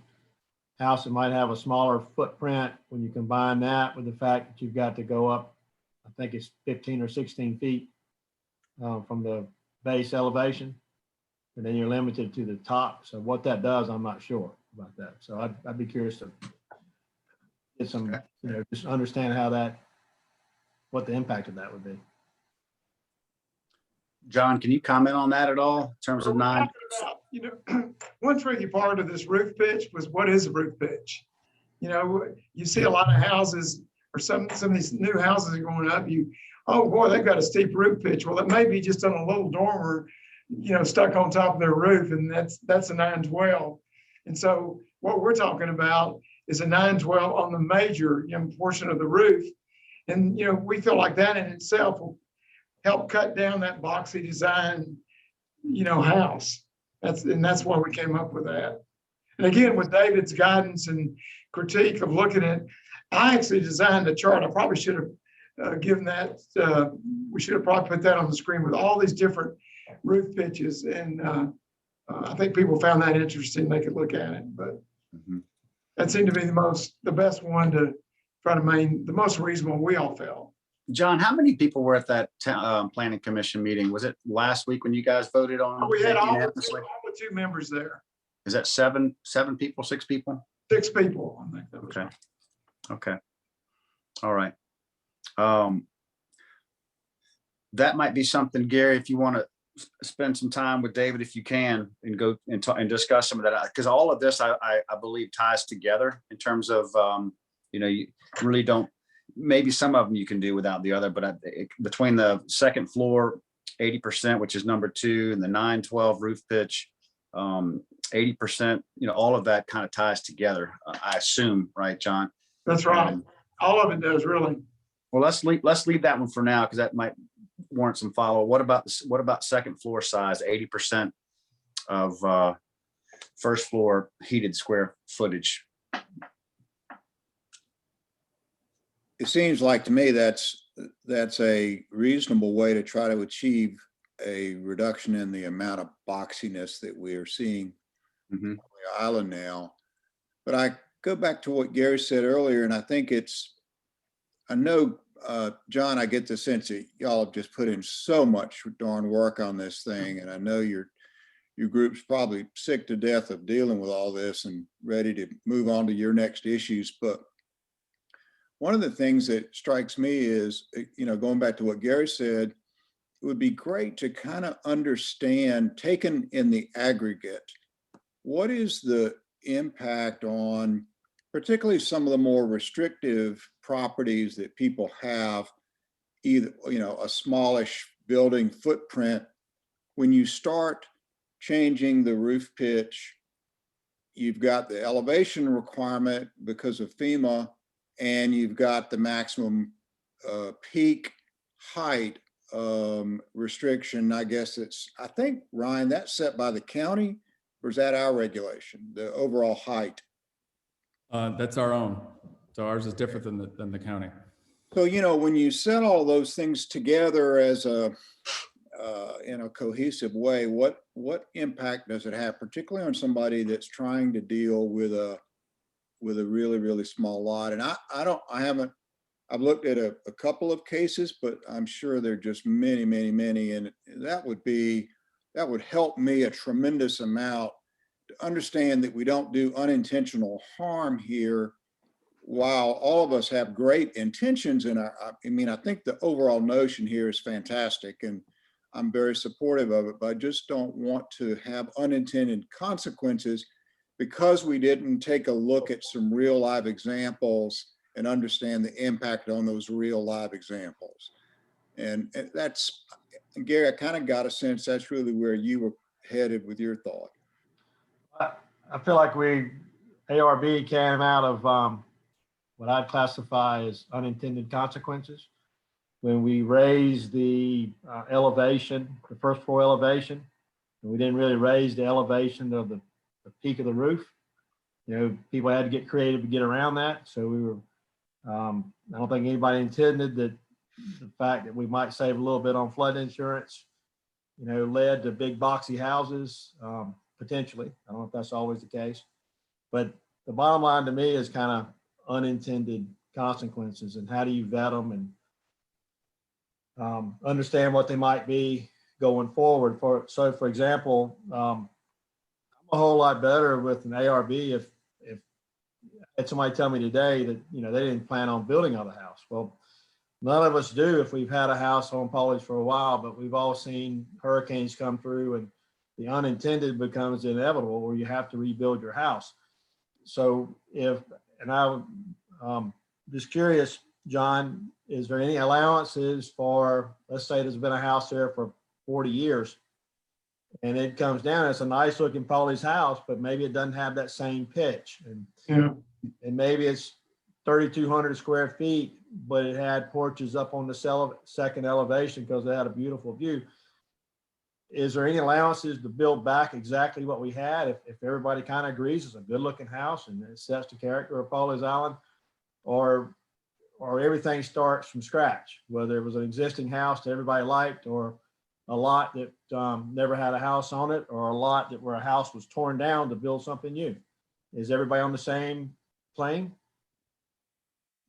house that might have a smaller footprint when you combine that with the fact that you've got to go up, I think it's 15 or 16 feet from the base elevation, and then you're limited to the top. So what that does, I'm not sure about that. So I'd be curious to get some, just understand how what the impact of that would be. John, can you comment on that at all in terms of 9? One tricky part of this roof pitch was, what is a roof pitch? You see a lot of houses, or some of these new houses are going up, oh boy, they've got a steep roof pitch. Well, it may be just on a little dormer, stuck on top of their roof, and that's a 9/12. And so what we're talking about is a 9/12 on the major portion of the roof. And, we feel like that in itself will help cut down that boxy design, house. That's why we came up with that. And again, with David's guidance and critique of looking at, I actually designed a chart. I probably should have given that, we should have probably put that on the screen with all these different roof pitches. And I think people found that interesting. They could look at it, but that seemed to be the best one to try to the most reasonable we all felt. John, how many people were at that planning commission meeting? Was it last week when you guys voted on? We had all the unanimously? two members there, Is that seven people, 6 people? 6 people. I think that was Okay. Okay. All right. That might be something, Gary, if you want to spend some time with David, if you can, and go and talk and discuss some of that, because all of this, I believe, ties together in terms of, you really don't, maybe some of them you can do without the other, but between the second floor, 80%, which is number 2, and the 912 roof pitch, 80%, all of that kind of ties together, I assume, right, John? That's right. All of it does, really. Well, let's leave that one for now, because that might warrant some follow. What about second floor size? 80% of first floor heated square footage. It seems like to me that's a reasonable way to try to achieve a reduction in the amount of boxiness that we are seeing on the island now. But I go back to what Gary said earlier, and I think I know, John, I get the sense that y'all have just put in so much darn work on this thing, and I know your group's probably sick to death of dealing with all this and ready to move on to your next issues. But one of the things that strikes me is, going back to what Gary said, it would be great to kind of understand, taken in the aggregate, what is the impact on particularly some of the more restrictive properties that people have, either, a smallish building footprint. When you start changing the roof pitch, you've got the elevation requirement because of FEMA, and you've got the maximum peak height restriction. I guess I think, Ryan, that's set by the county, or is that our regulation, the overall height? That's our own. So ours is different than the county. So, when you set all those things together as in a cohesive way, what impact does it have, particularly on somebody that's trying to deal with a really, really small lot? And I've looked at a couple of cases, but I'm sure there are just many, many, many. And that would help me a tremendous amount to understand that we don't do unintentional harm here, while all of us have great intentions in I think the overall notion here is fantastic, and I'm very supportive of it, but I just don't want to have unintended consequences because we didn't take a look at some real live examples and understand the impact on those real live examples. And that's, Gary, I kind of got a sense that's really where you were headed with your thought. I feel like ARB came out of what I'd classify as unintended consequences. When we raised the elevation, the first floor elevation, and we didn't really raise the elevation of the peak of the roof. People had to get creative to get around that. So we were, I don't think anybody intended that the fact that we might save a little bit on flood insurance, led to big boxy houses, potentially. I don't know if that's always the case, but the bottom line to me is kind of unintended consequences, and how do you vet them and understand what they might be going forward. So for example, I'm a whole lot better with an ARB if I had somebody tell me today that they didn't plan on building on the house. Well, none of us do if we've had a house on Pawleys for a while, but we've all seen hurricanes come through, and the unintended becomes inevitable, where you have to rebuild your house. So I'm just curious, John, is there any allowances for, let's say there's been a house there for 40 years and it comes down, it's a nice looking Pawleys house, but maybe it doesn't have that same pitch. And maybe it's 3,200 square feet but it had porches up on the second elevation because they had a beautiful view. Is there any allowances to build back exactly what we had? If everybody kind of agrees it's a good looking house and it sets the character of Pawleys Island, or everything starts from scratch, whether it was an existing house that everybody liked, or a lot that never had a house on it, or a lot that where a house was torn down to build something new. Is everybody on the same plane?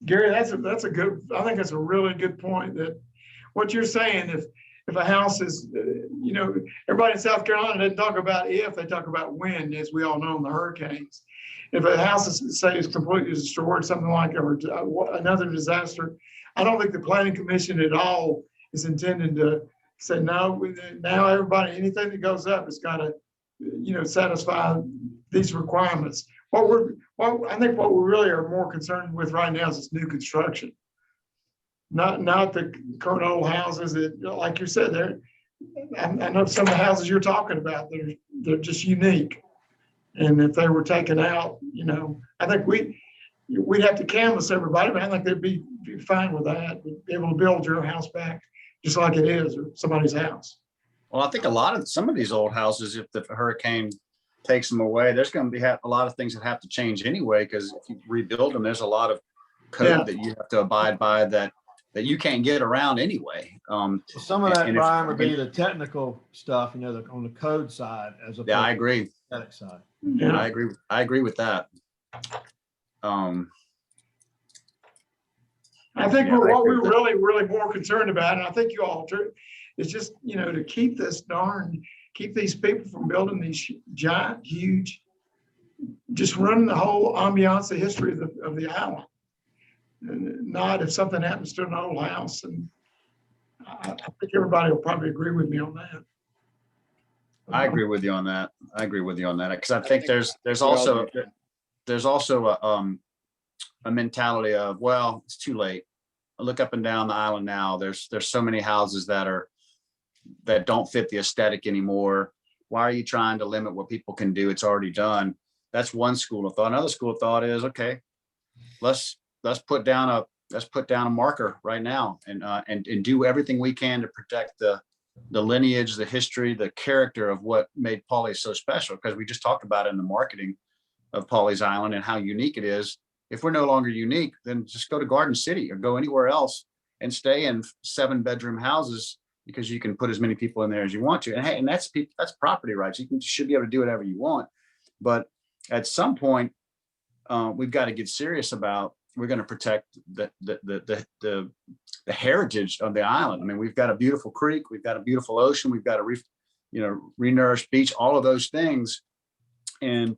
Gary, that's a good, I think that's a really good point, that what you're saying, if a house is, everybody in South Carolina doesn't talk about if, they talk about when, as we all know in the hurricanes. If a house is, say, is completely destroyed, something like, or another disaster, I don't think the planning commission at all is intended to say, no, now everybody, anything that goes up has got to, satisfy these requirements. I think what we really are more concerned with right now is this new construction. Not the current old houses that, like you said, I know some of the houses you're talking about, they're just unique. And if they were taken out, I think we'd have to canvass everybody, but I think they'd be fine with that, be able to build your house back just like it is, or somebody's house. Well, I think some of these old houses, if the hurricane takes them away, there's going to be a lot of things that have to change anyway, because if you rebuild them, there's a lot of code that you have to abide by that you can't get around anyway. Some of that, Brian, would be the technical stuff, on the code side as opposed I agree. to the aesthetic side. Yeah. I agree with that. I think what we're really, really more concerned about, and I think you all do, is just, to keep these people from building these giant, huge, just running the whole ambiance, the history of the island. And not if something happens to an old house. And I think everybody will probably agree with me on that. I agree with you on that. Because I think there's also a mentality of, well, it's too late. I look up and down the island now. There's so many houses that don't fit the aesthetic anymore. Why are you trying to limit what people can do? It's already done. That's one school of thought. Another school of thought is, okay, let's put down a marker right now and do everything we can to protect the lineage, the history, the character of what made Pawleys so special. Because we just talked about it in the marketing of Pawleys Island and how unique it is. If we're no longer unique, then just go to Garden City or go anywhere else and stay in 7-bedroom houses, because you can put as many people in there as you want to. And hey, and that's property rights. You should be able to do whatever you want. But at some point, we've got to get serious about, we're going to protect the heritage of the island. I mean, we've got a beautiful creek, we've got a beautiful ocean, we've got a renourished beach, all of those things. And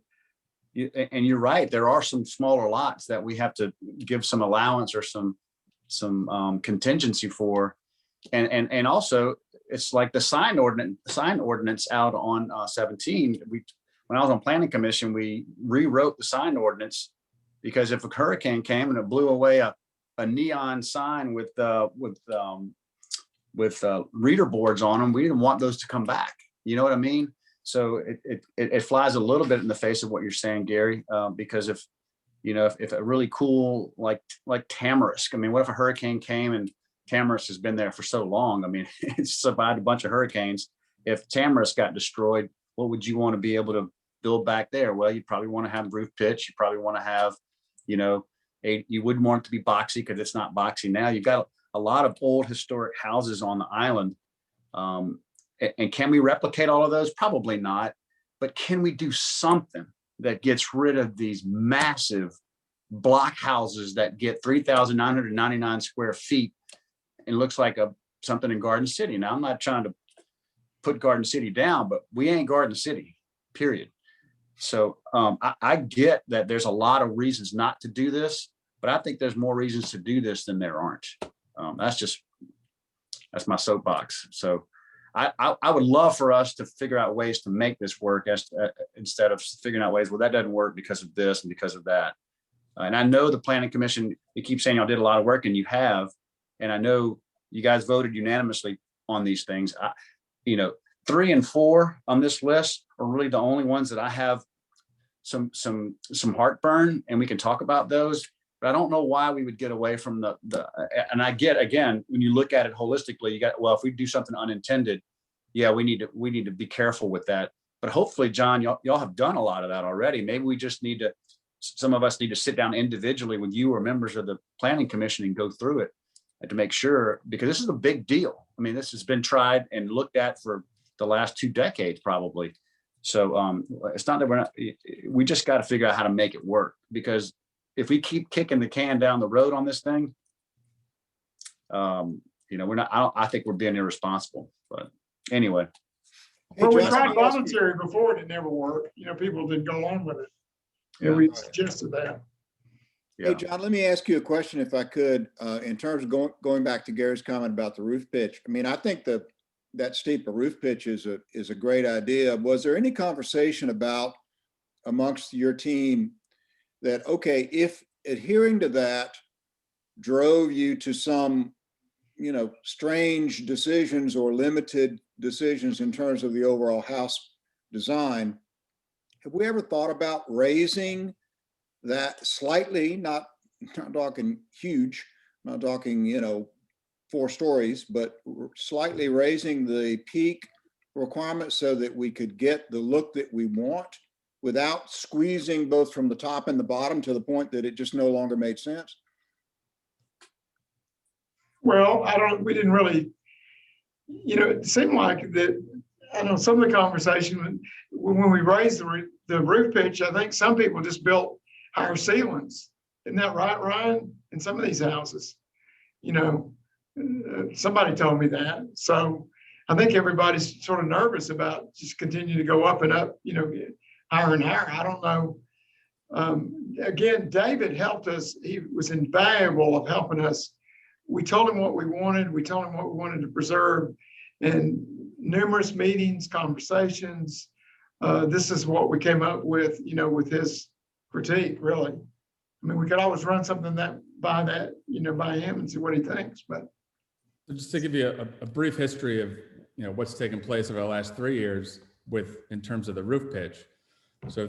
you're right, there are some smaller lots that we have to give some allowance or some contingency for. And also, it's like the sign ordinance out on 17. When I was on planning commission, we rewrote the sign ordinance, because if a hurricane came and it blew away a neon sign with reader boards on them, we didn't want those to come back. You know what I mean? So it flies a little bit in the face of what you're saying, Gary, because if a really cool, like Tamarisk, I mean, what if a hurricane came and Tamarisk has been there for so long? I mean, it's survived a bunch of hurricanes. If Tamarisk got destroyed, what would you want to be able to build back there? Well, you'd probably want to have roof pitch. You probably want to have, you wouldn't want it to be boxy, because it's not boxy now. You've got a lot of old historic houses on the island. And can we replicate all of those? Probably not. But can we do something that gets rid of these massive block houses that get 3,999 square feet and looks like something in Garden City? Now, I'm not trying to put Garden City down, but we ain't Garden City, period. So I get that there's a lot of reasons not to do this, but I think there's more reasons to do this than there aren't. That's my soapbox. So I would love for us to figure out ways to make this work instead of figuring out ways, well, that doesn't work because of this and because of that. And I know the planning commission, you keep saying y'all did a lot of work, and you have, and I know you guys voted unanimously on these things. 3 and 4 on this list are really the only ones that I have some heartburn, and we can talk about those. But I don't know why we would get away from and I get, again, when you look at it holistically, you got, well, if we do something unintended, yeah, we need to be careful with that. But hopefully, John, y'all have done a lot of that already. Maybe we just need to, some of us need to sit down individually with you or members of the planning commission and go through it and to make sure, because this is a big deal. I mean, this has been tried and looked at for the last 2 decades, probably. So it's not that we just got to figure out how to make it work, because if we keep kicking the can down the road on this thing, I think we're being irresponsible, but anyway. Hey, Well, we John, tried let me ask you- voluntary before, and it never worked. People didn't go on with it. And we suggested that. Yeah. Hey, John, let me ask you a question if I could, in terms of going back to Gary's comment about the roof pitch. I mean, I think that steeper roof pitch is a great idea. Was there any conversation about amongst your team that, okay, if adhering to that drove you to some, strange decisions or limited decisions in terms of the overall house design, have we ever thought about raising that slightly, not talking huge, not talking, 4 stories, but slightly raising the peak requirement so that we could get the look that we want without squeezing both from the top and the bottom to the point that it just no longer made sense? Well, we didn't really, it seemed like that, I know some of the conversation when we raised the roof pitch, I think some people just built higher ceilings. Isn't that right, Ryan? In some of these houses, somebody told me that. So I think everybody's sort of nervous about just continuing to go up and up, higher and higher. I don't know. Again, David helped us. He was invaluable of helping us. We told him what we wanted. We told him what we wanted to preserve, and numerous meetings, conversations. This is what we came up with, with his critique, really. I mean, we could always run something by him and see what he thinks, but. Just to give you a brief history of, what's taken place over the last 3 years in terms of the roof pitch. So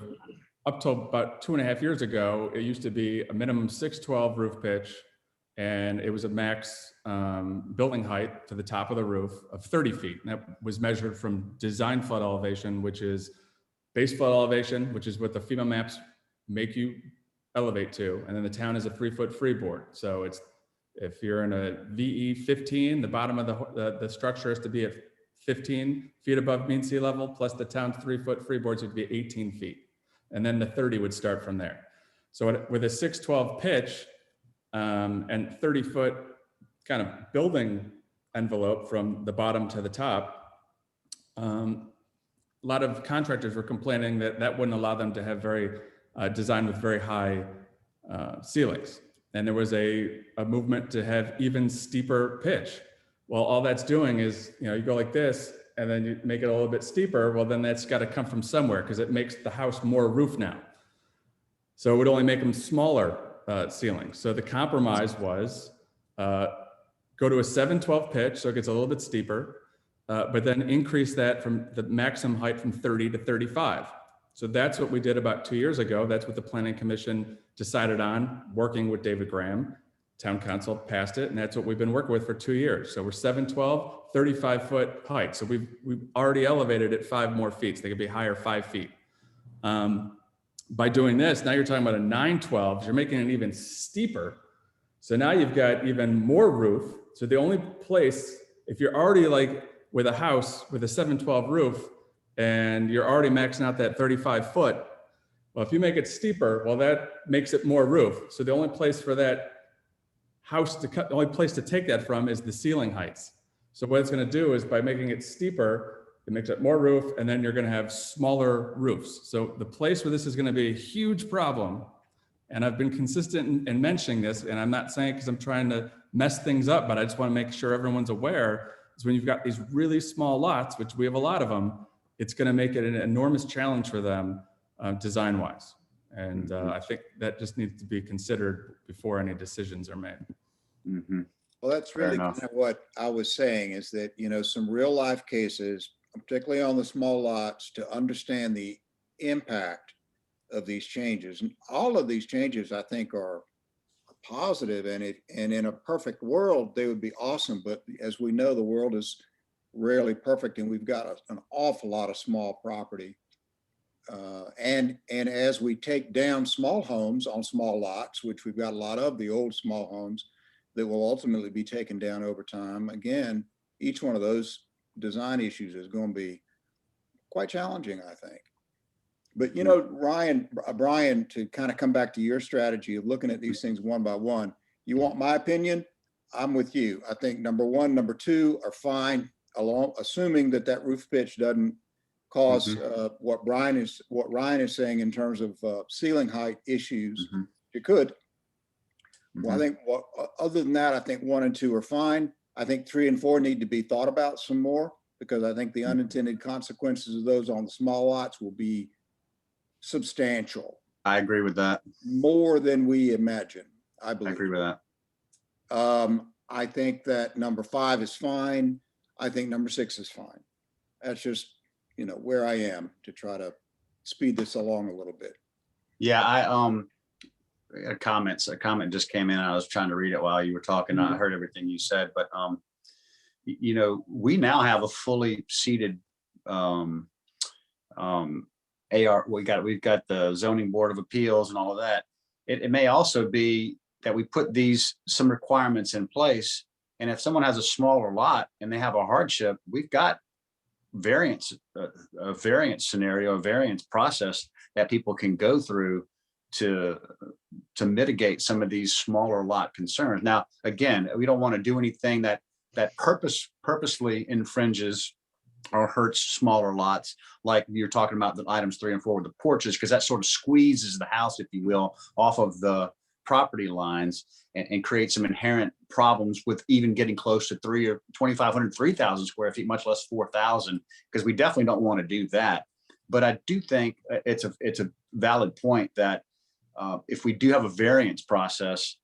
up till about 2.5 years ago, it used to be a minimum 612 roof pitch, and it was a max building height to the top of the roof of 30 feet. And that was measured from design flood elevation, which is base flood elevation, which is what the FEMA maps make you elevate to. And then the town is a 3-foot freeboard. So if you're in a VE 15, the bottom of the structure has to be at 15 feet above mean sea level, plus the town's 3-foot freeboards would be 18 feet. And then the 30 would start from there. So with a 612 pitch, and 30-foot kind of building envelope from the bottom to the top, a lot of contractors were complaining that wouldn't allow them to have design with very high ceilings. And there was a movement to have even steeper pitch. Well, all that's doing is, you go like this, and then you make it a little bit steeper. Well, then that's got to come from somewhere, because it makes the house more roof now. So it would only make them smaller ceilings. So the compromise was go to a 712 pitch, so it gets a little bit steeper, but then increase that from the maximum height from 30 to 35. So that's what we did about 2 years ago. That's what the Planning Commission decided on, working with David Graham. Town Council passed it, and that's what we've been working with for 2 years. So we're 712, 35-foot height. So we've already elevated it 5 more feet. So they could be higher 5 feet. By doing this, now you're talking about a 912, you're making it even steeper. So now you've got even more roof. So the only place, if you're already like with a house with a 712 roof and you're already maxing out that 35 foot, well, if you make it steeper, well, that makes it more roof. So the only place for that house the only place to take that from is the ceiling heights. So what it's going to do is by making it steeper, it makes it more roof, and then you're going to have smaller roofs. So the place where this is going to be a huge problem, and I've been consistent in mentioning this, and I'm not saying because I'm trying to mess things up, but I just want to make sure everyone's aware, is when you've got these really small lots, which we have a lot of them, it's going to make it an enormous challenge for them design-wise. And I think that just needs to be considered before any decisions are made. Mm-hmm. Well, that's really kind of what I was saying, is that, some real life cases, particularly on the small lots, to understand the impact of these changes. And all of these changes, I think, are positive, and in a perfect world, they would be awesome. But as we know, the world is rarely perfect, and we've got an awful lot of small property. And as we take down small homes on small lots, which we've got a lot of, the old small homes that will ultimately be taken down over time, again, each one of those design issues is going to be quite challenging, I think. But you know, Brian, to kind of come back to your strategy of looking at these things one by one, you want my opinion? I'm with you. I think number one, number two are fine, along assuming that that roof pitch doesn't cause what Ryan is saying in terms of ceiling height issues. It could. Well, I think other than that, I think 1 and 2 are fine. I think 3 and 4 need to be thought about some more, because I think the unintended consequences of those on the small lots will be substantial. I agree with that. More than we imagine, I believe. I agree with that. I think that number 5 is fine. I think number 6 is fine. That's just, you know, where I am to try to speed this along a little bit. Yeah, a comment just came in. I was trying to read it while you were talking. I heard everything you said, but you know, we now have a fully seated we've got the zoning board of appeals and all of that. It may also be that we put some requirements in place, and if someone has a smaller lot and they have a hardship, we've got a variance scenario, a variance process that people can go through to mitigate some of these smaller lot concerns. Now, again, we don't want to do anything that purposely infringes or hurts smaller lots, like you're talking about the items 3 and 4 with the porches, because that sort of squeezes the house, if you will, off of the property lines and creates some inherent problems with even getting close to 2,500, 3,000 square feet, much less 4,000, because we definitely don't want to do that. But I do think it's a valid point that if we do have a variance process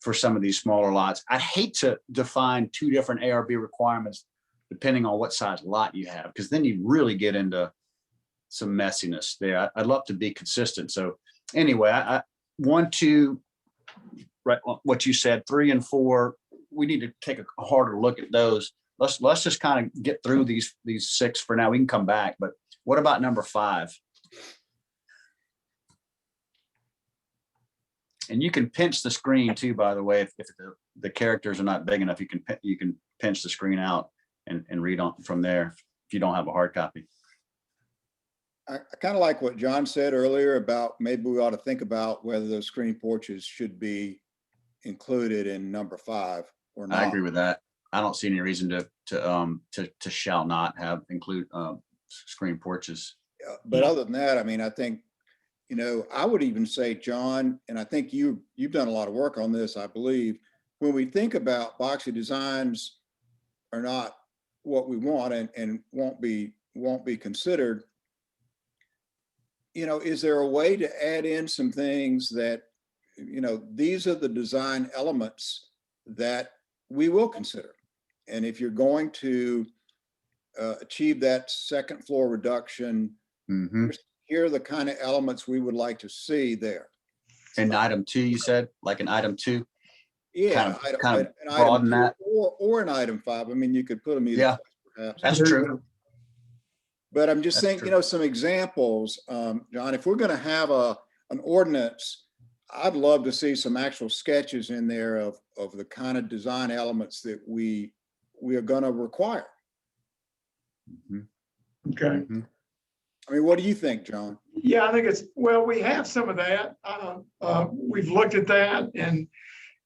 for some of these smaller lots, I'd hate to define 2 different ARB requirements depending on what size lot you have, because then you really get into some messiness there. I'd love to be consistent. So anyway, I 1, 2, right, what you said, 3 and 4, we need to take a harder look at those. Let's just kind of get through these 6 for now. We can come back, but what about number 5? And you can pinch the screen too, by the way, if the characters are not big enough, you can pinch the screen out and read on from there if you don't have a hard copy. I kind of like what John said earlier about maybe we ought to think about whether those screen porches should be included in number 5 or not. I agree with that. I don't see any reason to shall not include screen porches. But other than that, I mean, I think, you know, I would even say, John, and I think you've done a lot of work on this, I believe, when we think about boxy designs are not what we want and won't be considered, you know, is there a way to add in some things that, you know, these are the design elements that we will consider. And if you're going to achieve that second floor reduction, here are the kind of elements we would like to see there. And item 2, you said, like an item 2? Yeah, kind of broaden that. Or an item 5. I mean, you could put them either place, perhaps. That's true. But I'm just That's saying, true. you know, some examples, John, if we're going to have an ordinance, I'd love to see some actual sketches in there of the kind of design elements that we are going to require. Okay. I mean, what do you think, John? Yeah, I think well, we have some of that. We've looked at that, and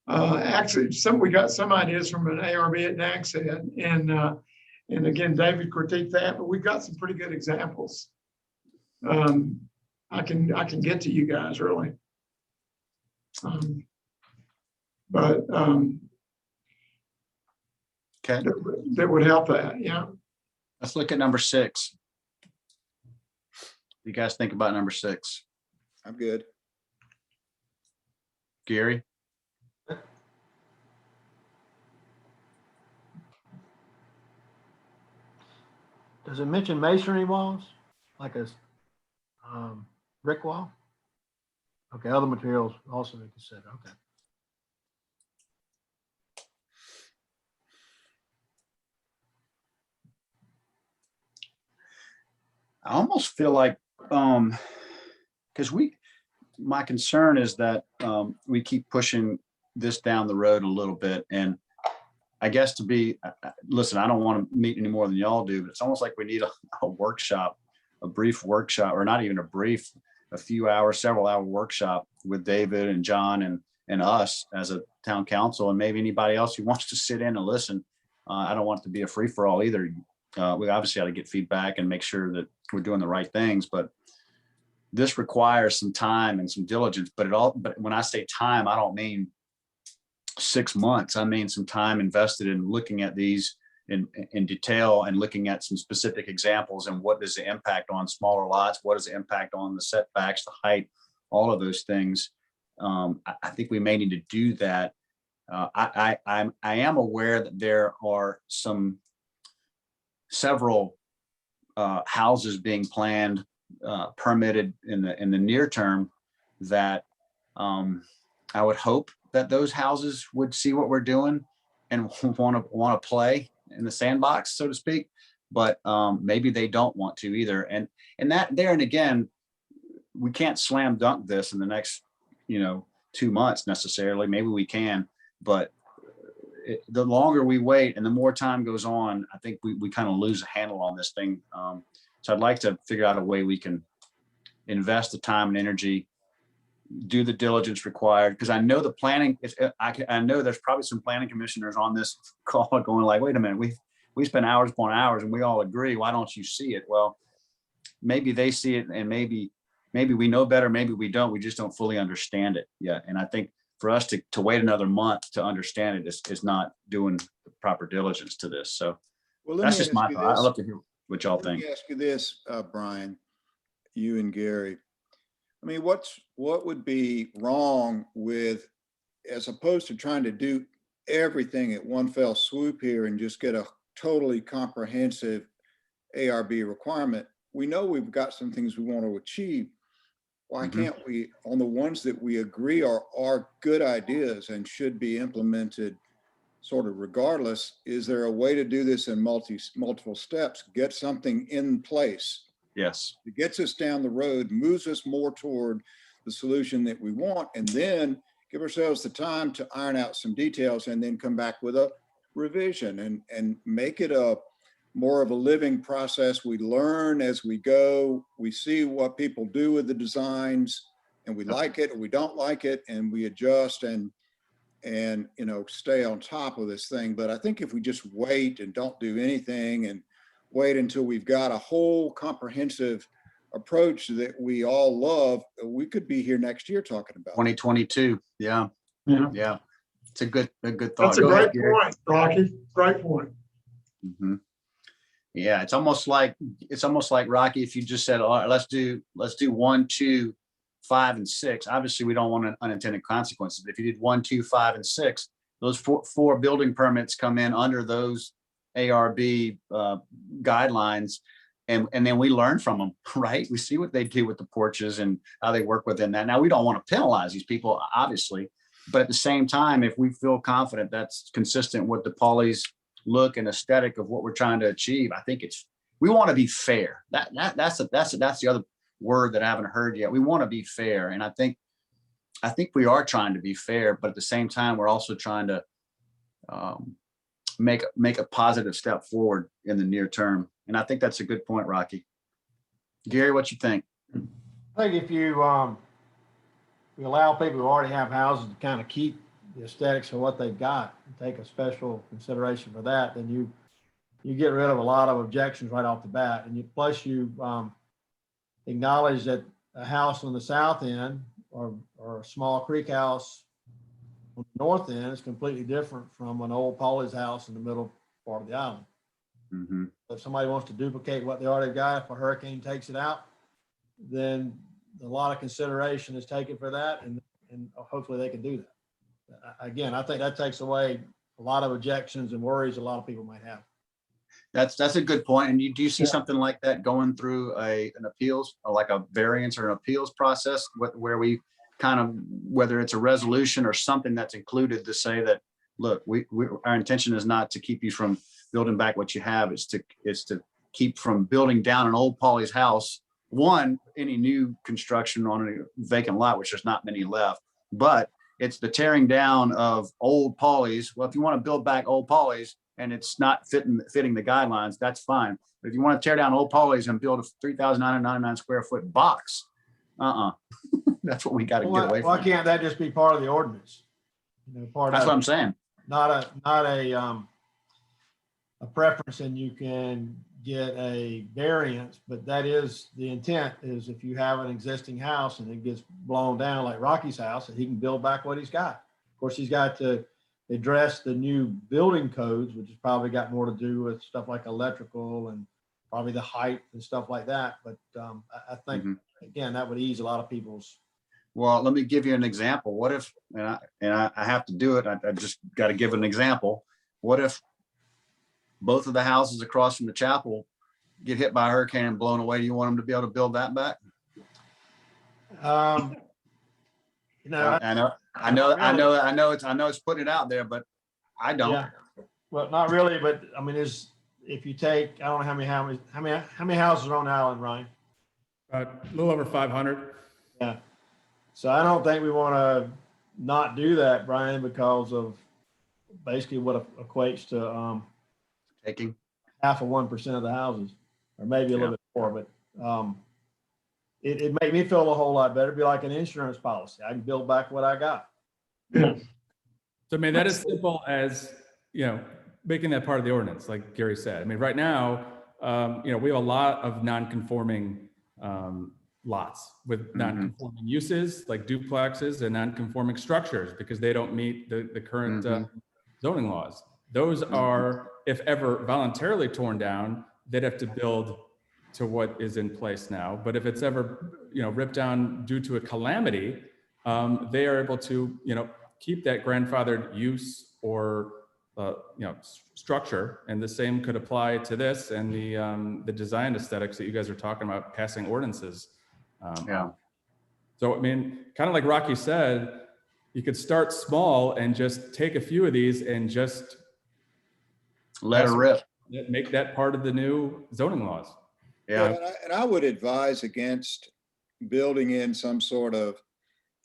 actually we got some ideas from an ARB at NACSED, and again, David critiqued that, but we've got some pretty good examples. I can get to you guys early. Okay. That would help that, yeah. Let's look at number 6. You guys think about number 6? I'm good. Gary? Does it mention masonry walls, like a brick wall? Okay, other materials also to consider. Okay. I almost feel like, because my concern is that we keep pushing this down the road a little bit. And I guess listen, I don't want to meet any more than y'all do, but it's almost like we need a workshop, a brief workshop, or not even a brief, a few hours, several hour workshop with David and John and us as a town council, and maybe anybody else who wants to sit in and listen. I don't want it to be a free for all either. We obviously got to get feedback and make sure that we're doing the right things, but this requires some time and some diligence. But when I say time, I don't mean 6 months. I mean some time invested in looking at these in detail and looking at some specific examples and what is the impact on smaller lots, what is the impact on the setbacks, the height, all of those things. I think we may need to do that. I am aware that there are several houses being planned, permitted in the near term that I would hope that those houses would see what we're doing and want to play in the sandbox, so to speak. But maybe they don't want to either. And that there, and again, we can't slam dunk this in the next 2 months necessarily. Maybe we can, but the longer we wait and the more time goes on, I think we kind of lose a handle on this thing. So I'd like to figure out a way we can invest the time and energy, do the diligence required, because I know the planning is, I know there's probably some planning commissioners on this call going like, wait a minute, we spend hours upon hours and we all agree, why don't you see it? Well, maybe they see it, and maybe we know better, maybe we don't, we just don't fully understand it yet. And I think for us to wait another month to understand it is not doing the proper diligence to this. So Well, that's just my thought. I'd thought. love to hear what y'all Let think. me ask you this, Brian, you and Gary. I mean, what would be wrong with, as opposed to trying to do everything at one fell swoop here and just get a totally comprehensive ARB requirement? We know we've got some things we want to achieve. Why can't we, on the ones that we agree are good ideas and should be implemented sort of regardless, is there a way to do this in multiple steps, get something in place? Yes. It gets us down the road, moves us more toward the solution that we want, and then give ourselves the time to iron out some details and then come back with a revision and make it more of a living process. We learn as we go. We see what people do with the designs, and we like it or we don't like it, and we adjust and stay on top of this thing. But I think if we just wait and don't do anything and wait until we've got a whole comprehensive approach that we all love, we could be here next year talking about 2022. Yeah. Yeah. It's a good thought. That's a Go ahead, great Gary. point, Rocky. Great point. Mhm. Yeah, it's almost like Rocky, if you just said, all right, let's do 1, 2, 5, and 6. Obviously, we don't want unintended consequences. But if you did 1, 2, 5, and 6, those four building permits come in under those ARB guidelines, and then we learn from them, right? We see what they do with the porches and how they work within that. Now, we don't want to penalize these people, obviously, but at the same time, if we feel confident that's consistent with the Pawleys look and aesthetic of what we're trying to achieve, I think we want to be fair. That's the other word that I haven't heard yet. We want to be fair, and I think we are trying to be fair, but at the same time, we're also trying to make a positive step forward in the near term. And I think that's a good point, Rocky. Gary, what you think? I think if you allow people who already have houses to kind of keep the aesthetics of what they've got and take a special consideration for that, then you get rid of a lot of objections right off the bat. And plus you acknowledge that a house on the south end or a small creek house on the north end is completely different from an old Pawleys house in the middle part of the island. Mm-hmm. If somebody wants to duplicate what they already got, if a hurricane takes it out, then a lot of consideration is taken for that, and hopefully they can do that. Again, I think that takes away a lot of objections and worries a lot of people might have. That's a good point. And do you see something like that going through an appeals, or like a variance or an appeals process, where we kind of, whether it's a resolution or something that's included to say that, look, our intention is not to keep you from building back what you have, it's to keep from building down an old Pawleys house. One, any new construction on a vacant lot, which there's not many left, but it's the tearing down of old Pawleys. Well, if you want to build back old Pawleys and it's not fitting the guidelines, that's fine. But if you want to tear down old Pawleys and build a 3,999 square foot box, that's what we got to get away Why from. can't that just be part of the ordinance? You know, part That's of what I'm saying. not a preference, and you can get a variance, but that is the intent, is if you have an existing house and it gets blown down like Rocky's house, that he can build back what he's got. Of course, he's got to address the new building codes, which has probably got more to do with stuff like electrical and probably the height and stuff like that. But I think, again, that would ease a lot of people's. Well, let me give you an example. What if, and I have to do it, I just got to give an example. What if both of the houses across from the chapel get hit by a hurricane and blown away? Do you want them to be able to build that back? You know, I know it's putting it out there, but I don't. yeah. Well, not really, but I mean, if you take, I don't know how many houses are on the island, Ryan? A little over 500. Yeah. So I don't think we want to not do that, Brian, because of basically what equates to Taking. half of 1% of the houses, or maybe a little bit more, but it made me feel a whole lot better. It'd be like an insurance policy. I can build back what I got. Yeah. So I mean, that is simple as, making that part of the ordinance, like Gary said. I mean, right now, we have a lot of non-conforming lots with non-conforming uses, like duplexes and non-conforming structures, because they don't meet the current zoning laws. Those are, if ever voluntarily torn down, they'd have to build to what is in place now. But if it's ever, ripped down due to a calamity, they are able to, keep that grandfathered use or, structure. And the same could apply to this and the design aesthetics that you guys are talking about passing ordinances. So, I mean, kind of like Rocky said, you could start small and just take a few of these and just Let her rip. make that part of the new zoning laws. Yeah. And I would advise against building in some sort of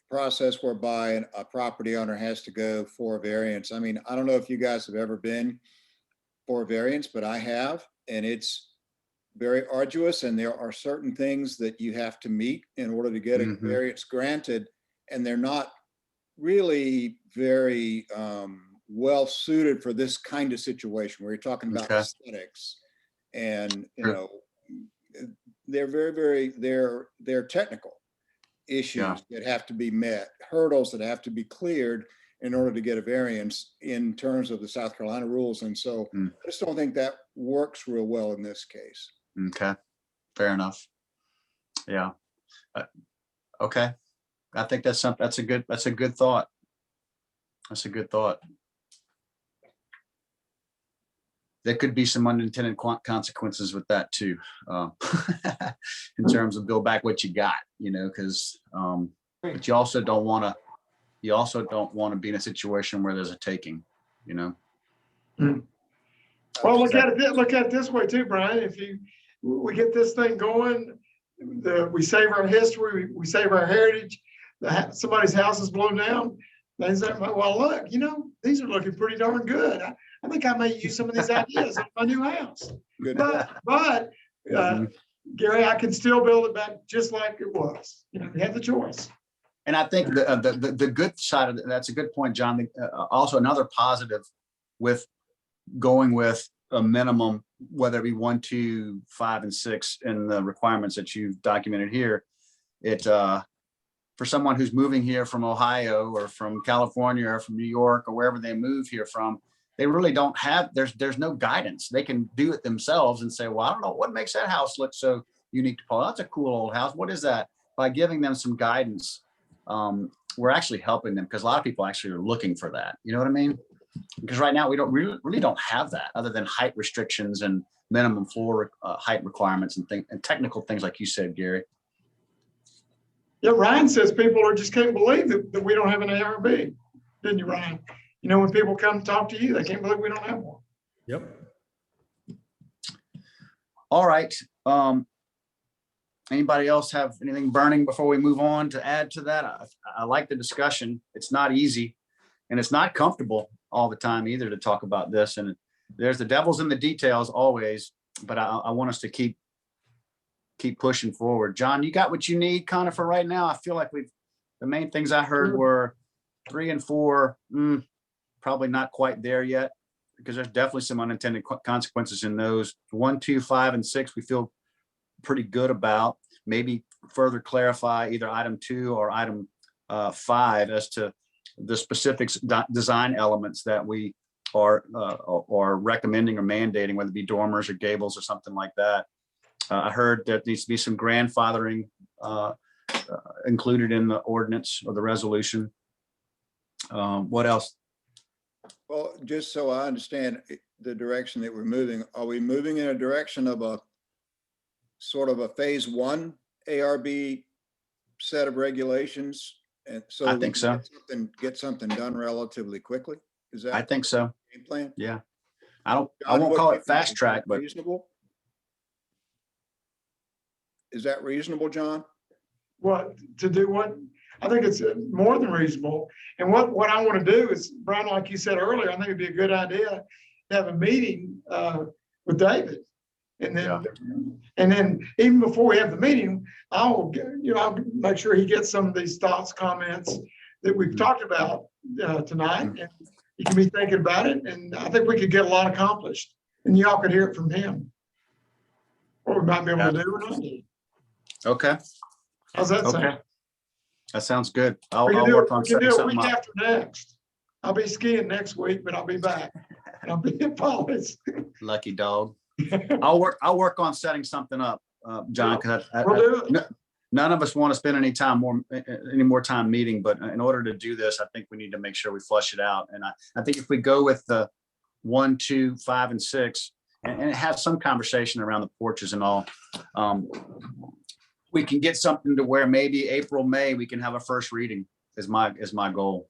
process whereby a property owner has to go for a variance. I mean, I don't know if you guys have ever been for a variance, but I have, and it's very arduous, and there are certain things that you have to meet in order to get a variance granted, and they're not really very well suited for this kind of situation where you're talking about aesthetics, and they're very they're technical issues that have to be met, hurdles that have to be cleared in order to get a variance in terms of the South Carolina rules. And so I just don't think that works real well in this case. Okay, fair enough. Yeah. Okay. I think that's a good thought. That's a good thought. There could be some unintended consequences with that too, in terms of build back what you got, because, but you also don't want to be in a situation where there's a taking, Well, look at it this way too, Brian. If we get this thing going, we save our history, we save our heritage. Somebody's house is blown down. They say, well, look, these are looking pretty darn good. I think I may use some of these ideas in my new house. Good. But Gary, I can still build it back just like it was. You have the choice. And I think the good side of that's a good point, John. Also, another positive with going with a minimum, whether it be 1, 2, 5, and 6 in the requirements that you've documented here, for someone who's moving here from Ohio or from California or from New York or wherever they move here from, they really don't have, there's no guidance. They can do it themselves and say, well, I don't know what makes that house look so unique to Paul. That's a cool old house. What is that? By giving them some guidance, we're actually helping them, because a lot of people actually are looking for that. You know what I mean? Because right now we really don't have that, other than height restrictions and minimum floor height requirements and technical things like you said, Gary. Yeah, Ryan says people just can't believe that we don't have an ARB. Didn't you, Ryan? When people come talk to you, they can't believe we don't have one. Yep. All right. Anybody else have anything burning before we move on to add to that? I like the discussion. It's not easy and it's not comfortable all the time either to talk about this. And there's the devil's in the details always, but I want us to keep pushing forward. John, you got what you need kind of for right now? I feel like the main things I heard were 3 and 4, probably not quite there yet, because there's definitely some unintended consequences in those. 1, 2, 5, and 6, we feel pretty good about. Maybe further clarify either item 2 or item 5 as to the specifics, design elements that we are recommending or mandating, whether it be dormers or gables or something like that. I heard there needs to be some grandfathering included in the ordinance or the resolution. What else? Well, just so I understand the direction that we're moving, are we moving in a direction of a sort of a phase 1 ARB set of regulations? And so I think so. Get something done relatively quickly? Is that? I think so. the game plan? Yeah. I won't John, call what do it you think? fast track, but Reasonable? Is that reasonable, John? What, to do what? I think it's more than reasonable. And what I want to do is, Brian, like you said earlier, I think it'd be a good idea to have a meeting with David. And then even before we have the meeting, I'll make sure he gets some of these thoughts, comments that we've talked about tonight. And he can be thinking about it. And I think we could get a lot accomplished. And y'all could hear it from him. What we might be able to do or not do. okay. How's that sound? Okay. That sounds good. I'll We can do work it, on we can setting do it something week up. after next. I'll be skiing next week, but I'll be back. And I'll be at Pawleys. Lucky dog. I'll work on setting something up, John, because We'll do it. none of us want to spend any more time meeting, but in order to do this, I think we need to make sure we flush it out. And I think if we go with the 1, 2, 5, and 6, and have some conversation around the porches and all, we can get something to where maybe April, May, we can have a first reading is my goal.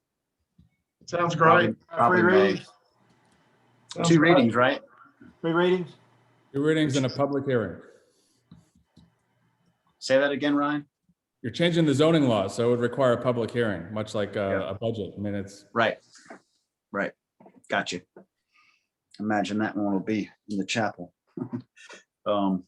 Sounds great. Probably 3 May. readings? 2 readings, right? 3 readings? 2 readings and a public hearing. Say that again, Ryan. You're changing the zoning law, so it would require a public hearing, much like Yeah. a budget. I mean, it's Right. Got you. Imagine that one will be in the chapel. All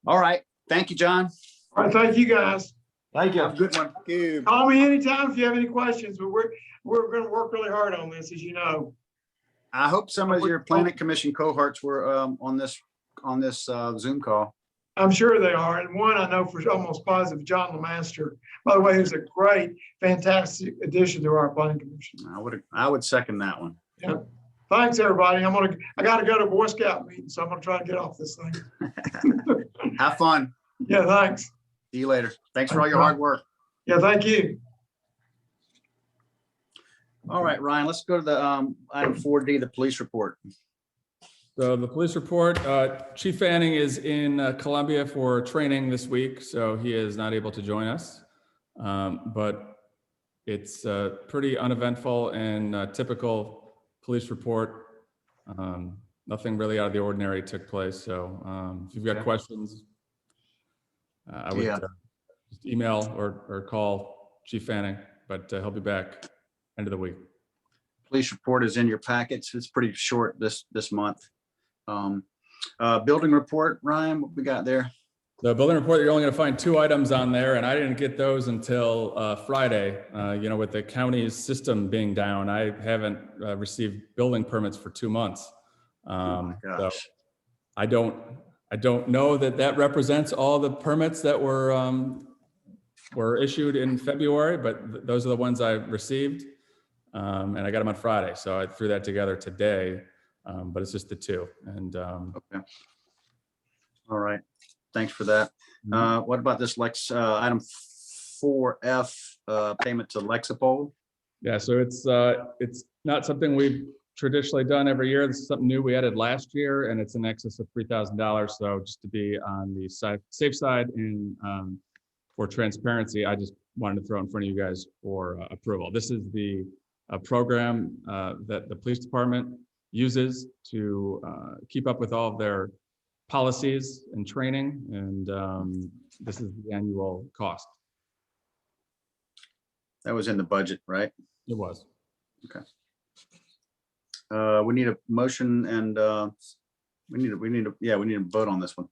right. Thank you, John. All right, thank you, guys. Thank you. Have a good one. Thank you. Call me anytime if you have any questions, but we're going to work really hard on this, as you know. I hope some of your planning commission cohorts were on this Zoom call. I'm sure they are. And one I know for almost positive, John Lemaster, by the way, who's a great, fantastic addition to our planning commission. I would second that one. Yeah. Thanks, everybody. I got to go to a Boy Scout meeting, so I'm going to try to get off this thing. Have fun. Yeah, thanks. See you later. Thanks for all your hard work. Yeah, thank you. All right, Ryan, let's go to the item 4D, the police report. so the police report. Chief Fanning is in Columbia for training this week, so he is not able to join us. But it's pretty uneventful and typical police report. Nothing really out of the ordinary took place. So if you've got questions, I would just email or call Chief Fanning, but he'll be back end of the week. Police report is in your packets. It's pretty short this month. Building report, Ryan, what we got there? The building report, you're only going to find 2 items on there, and I didn't get those until Friday. With the county's system being down, I haven't received building permits for 2 months. Oh my So gosh. I don't know that represents all the permits that were issued in February, but those are the ones I received, and I got them on Friday. So I threw that together today, but it's just the 2. And Okay. All right. Thanks for that. What about this item 4F, payment to Lexipol? yeah, so it's not something we've traditionally done every year. This is something new we added last year, and it's in excess of $3,000. So just to be on the safe side and for transparency, I just wanted to throw in front of you guys for approval. This is the program that the police department uses to keep up with all of their policies and training, and this is the annual cost. That was in the budget, right? It was. We need a motion and we need to vote on this one.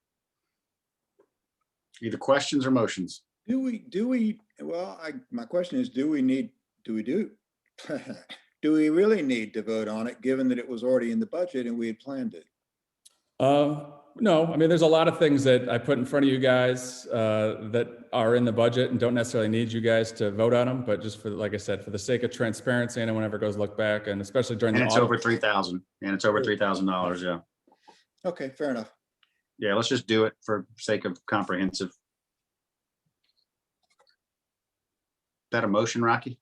Either questions or motions. My question is, do we really need to vote on it, given that it was already in the budget and we had planned it? No, I mean, there's a lot of things that I put in front of you guys that are in the budget and don't necessarily need you guys to vote on them, but just for, like I said, for the sake of transparency, and whenever goes look back, and especially during And the it's audit. over 3,000, and it's over $3,000. Yeah. Okay, fair enough. Yeah, let's just do it for sake of comprehensive. Is that a motion, Rocky?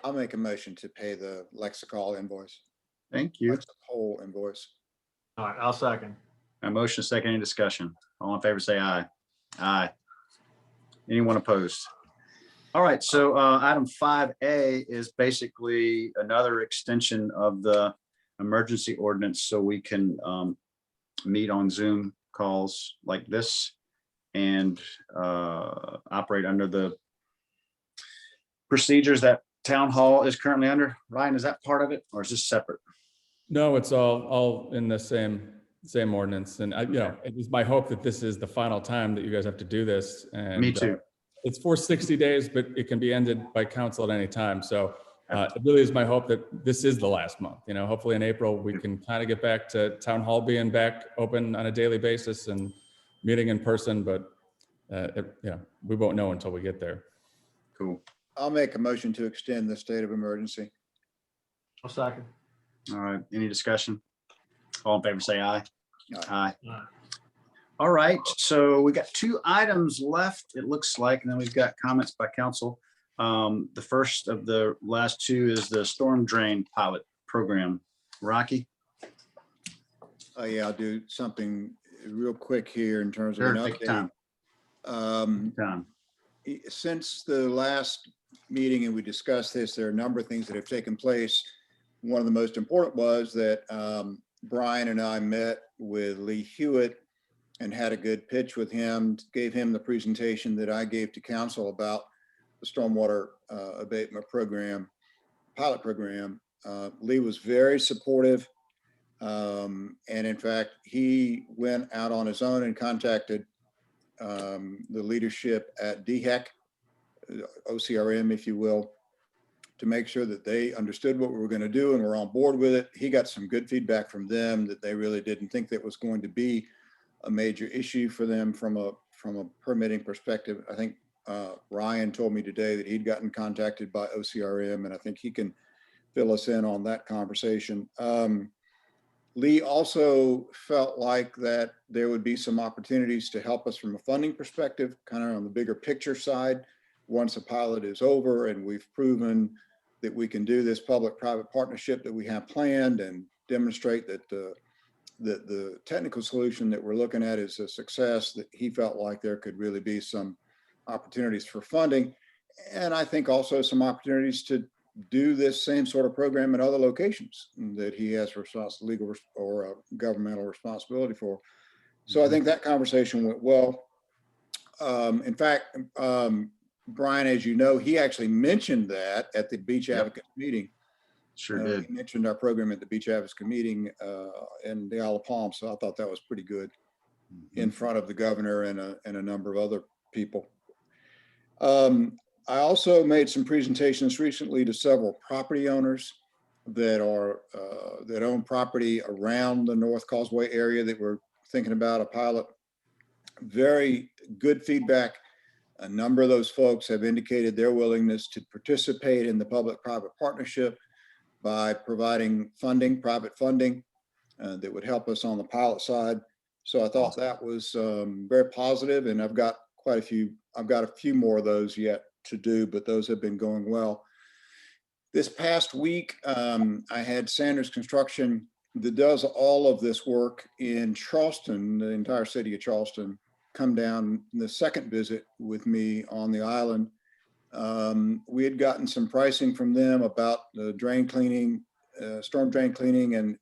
I'll make a motion to pay the Lexicol invoice. Thank you. Lexicol invoice. All right, I'll second. A motion, second, any discussion? All in favor, say aye. Aye. Anyone opposed? All right, so item 5A is basically another extension of the emergency ordinance, so we can meet on Zoom calls like this and operate under the procedures that town hall is currently under. Ryan, is that part of it, or is this separate? No, it's all in the same ordinance. And it is my hope that this is the final time that you guys have to do this. And Me too. It's for 60 days, but it can be ended by council at any time. So it really is my hope that this is the last month. Hopefully in April, we can kind of get back to town hall being back open on a daily basis and meeting in person, but we won't know until we get there. Cool. I'll make a motion to extend the state of emergency. I'll second. All right, any discussion? All in favor, say aye. Aye. Aye. All right, so we got 2 items left, it looks like, and then we've got comments by council. The first of the last 2 is the storm drain pilot program. Rocky? Yeah, I'll do something real quick here in terms of Sure, an take your time. update. Since the last meeting and we discussed this, there are a number of things that have taken place. One of the most important was that Brian and I met with Lee Hewitt and had a good pitch with him, gave him the presentation that I gave to council about the stormwater abatement program, pilot program. Lee was very supportive. And in fact, he went out on his own and contacted the leadership at DHEC, OCRM, if you will, to make sure that they understood what we were going to do and were on board with it. He got some good feedback from them that they really didn't think that was going to be a major issue for them from a permitting perspective. I think Ryan told me today that he'd gotten contacted by OCRM, and I think he can fill us in on that conversation. Lee also felt like that there would be some opportunities to help us from a funding perspective, kind of on the bigger picture side, once a pilot is over and we've proven that we can do this public-private partnership that we have planned and demonstrate that the technical solution that we're looking at is a success, that he felt like there could really be some opportunities for funding. And I think also some opportunities to do this same sort of program in other locations that he has legal or governmental responsibility for. So I think that conversation went well. In fact, Brian, as you know, he actually mentioned that at the Beach Advocates meeting. Sure did. He mentioned our program at the Beach Advocates meeting in the Isle of Palm. So I thought that was pretty good in front of the governor and a number of other people. I also made some presentations recently to several property owners that own property around the North Causeway area that we're thinking about a pilot. Very good feedback. A number of those folks have indicated their willingness to participate in the public-private partnership by providing funding, private funding that would help us on the pilot side. So I thought that was very positive, and I've got a few more of those yet to do, but those have been going well. This past week, I had Sanders Construction that does all of this work in Charleston, the entire city of Charleston, come down the second visit with me on the island. We had gotten some pricing from them about the drain cleaning, storm drain cleaning and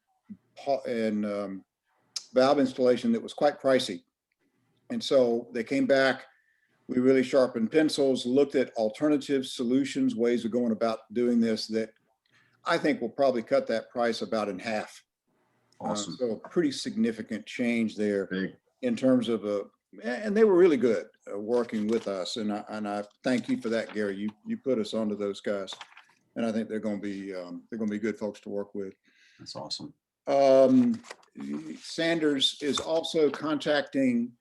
valve installation that was quite pricey. And so they came back, we really sharpened pencils, looked at alternative solutions, ways of going about doing this that I think will probably cut that price about in half. Awesome. So a pretty significant change there Big. in terms of and they were really good working with us. And I thank you for that, Gary. You put us onto those guys. And I think they're going to be good folks to work with. That's awesome. Sanders is also contacting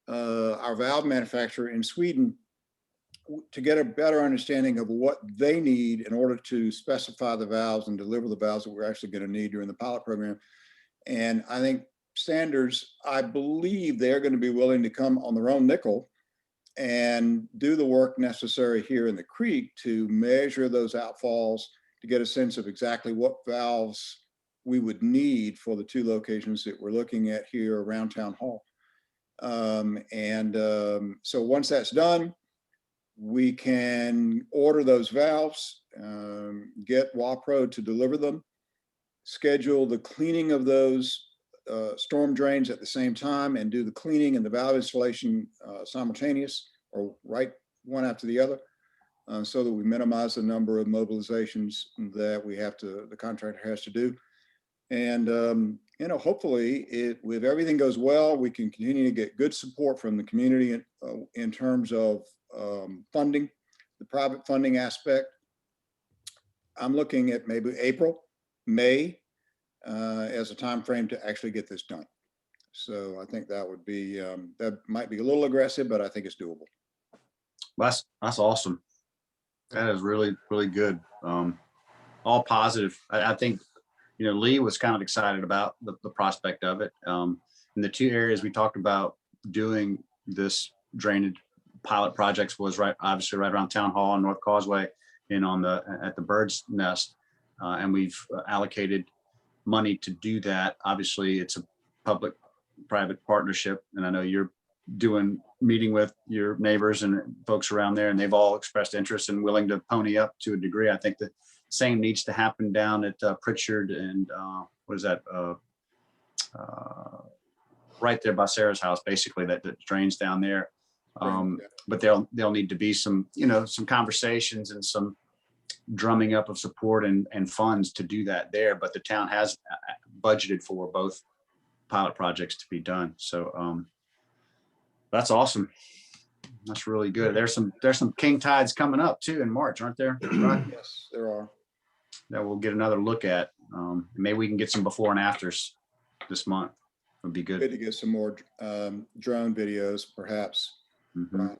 our valve manufacturer in Sweden to get a better understanding of what they need in order to specify the valves and deliver the valves that we're actually going to need during the pilot program. And I think Sanders, I believe they're going to be willing to come on their own nickel and do the work necessary here in the creek to measure those outfalls, to get a sense of exactly what valves we would need for the 2 locations that we're looking at here around Town Hall. So once that's done, we can order those valves, get WAPRO to deliver them, schedule the cleaning of those storm drains at the same time, and do the cleaning and the valve installation simultaneous or right one after the other, so that we minimize the number of mobilizations that the contractor has to do. And hopefully, if everything goes well, we can continue to get good support from the community in terms of funding, the private funding aspect. I'm looking at maybe April, May as a time frame to actually get this done. So I think that would be that might be a little aggressive, but I think it's doable. That's awesome. That is really, really good. All positive. I think, Lee was kind of excited about the prospect of it. In the 2 areas we talked about doing this drainage pilot projects was obviously right around Town Hall and North Causeway and at the Bird's Nest. And we've allocated money to do that. Obviously, it's a public-private partnership. And I know you're meeting with your neighbors and folks around there, and they've all expressed interest and willing to pony up to a degree. I think the same needs to happen down at Pritchard and what is that? Right there by Sarah's house, basically that drains down there. But there'll need to be some conversations and some drumming up of support and funds to do that there. But the town has budgeted for both pilot projects to be done. So that's awesome. That's really good. There's some king tides coming up too in March, aren't there? Right? Yes, there are. That we'll get another look at. Maybe we can get some before and afters this month. Would be Good good. to get some more drone videos, perhaps. Mhm.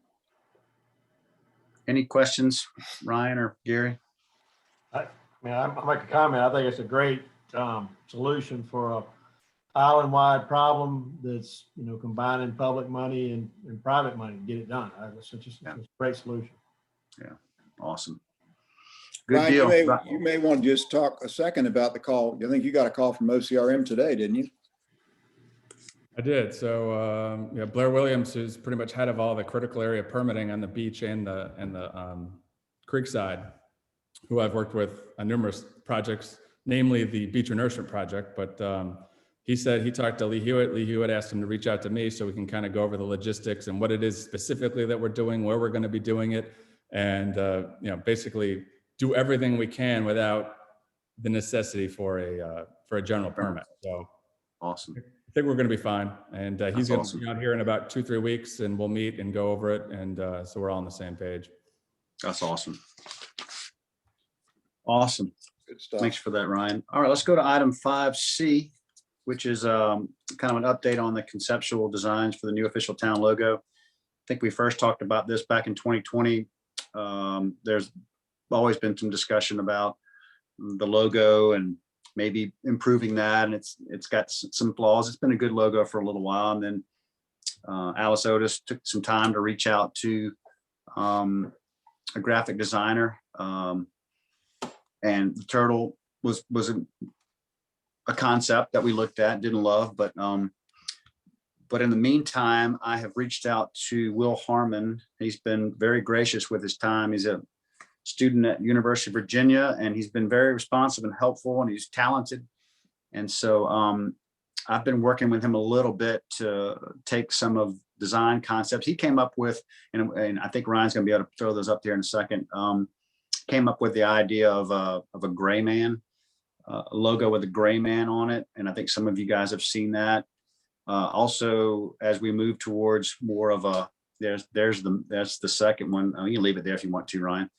Any questions, Ryan or Gary? I mean, I'll make a comment. I think it's a great solution for a island-wide problem that's, combining public money and private money to get it done. It's a great solution. Awesome. Good Ryan, deal. you may want to just talk a second about the call. I think you got a call from OCRM today, didn't you? I did. So Blair Williams, who's pretty much head of all the critical area permitting on the beach and the creek side, who I've worked with on numerous projects, namely the beach renourishment project. But he said he talked to Lee Hewitt. Lee Hewitt asked him to reach out to me so we can kind of go over the logistics and what it is specifically that we're doing, where we're going to be doing it, and basically do everything we can without the necessity for a general permit. So Awesome. I think we're going to be fine. And he's going awesome. to be out here in about 2-3 weeks, and we'll meet and go over it. And so we're all on the same page. That's awesome. Awesome. Good stuff. Thanks for that, Ryan. All right, let's go to item 5C, which is kind of an update on the conceptual designs for the new official town logo. I think we first talked about this back in 2020. There's always been some discussion about the logo and maybe improving that, and it's got some flaws. It's been a good logo for a little while, and then Alice Otis took some time to reach out to a graphic designer, and the turtle was a concept that we looked at, didn't love, but in the meantime, I have reached out to Will Harmon. He's been very gracious with his time. He's a student at University of Virginia, and he's been very responsive and helpful, and he's talented. And so I've been working with him a little bit to take some of design concepts he came up with, and I think Ryan's going to be able to throw those up there in a second. Came up with the idea of a gray man, a logo with a gray man on it, and I think some of you guys have seen that. Also, as we move towards more of a, that's the second one. You can leave it there if you want to, Ryan.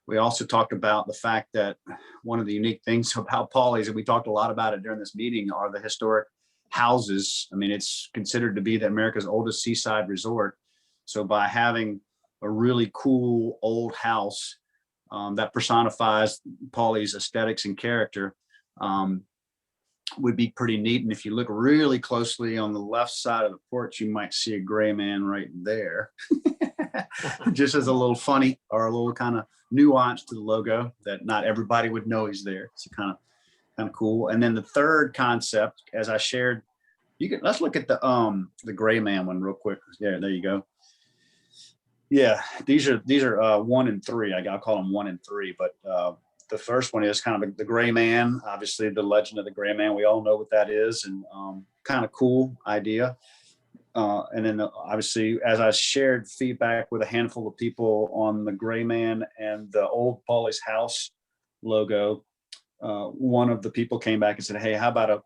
We also talked about the fact that one of the unique things about Pawleys, and we talked a lot about it during this meeting, are the historic houses. I mean, it's considered to be America's oldest seaside resort. So by having a really cool old house that personifies Pawleys' aesthetics and character would be pretty neat. And if you look really closely on the left side of the porch, you might see a gray man right there. Just as a little funny or a little kind of nuance to the logo that not everybody would know he's there. It's kind of cool. And then the third concept, as I shared, let's look at the gray man one real quick. Yeah, there you go. Yeah, these are 1 and 3. I'll call them 1 and 3. But the first one is kind of the gray man. Obviously, the legend of the gray man. We all know what that is, and kind of cool idea. And then obviously, as I shared feedback with a handful of people on the gray man and the old Pawleys house logo, one of the people came back and said, "Hey, how about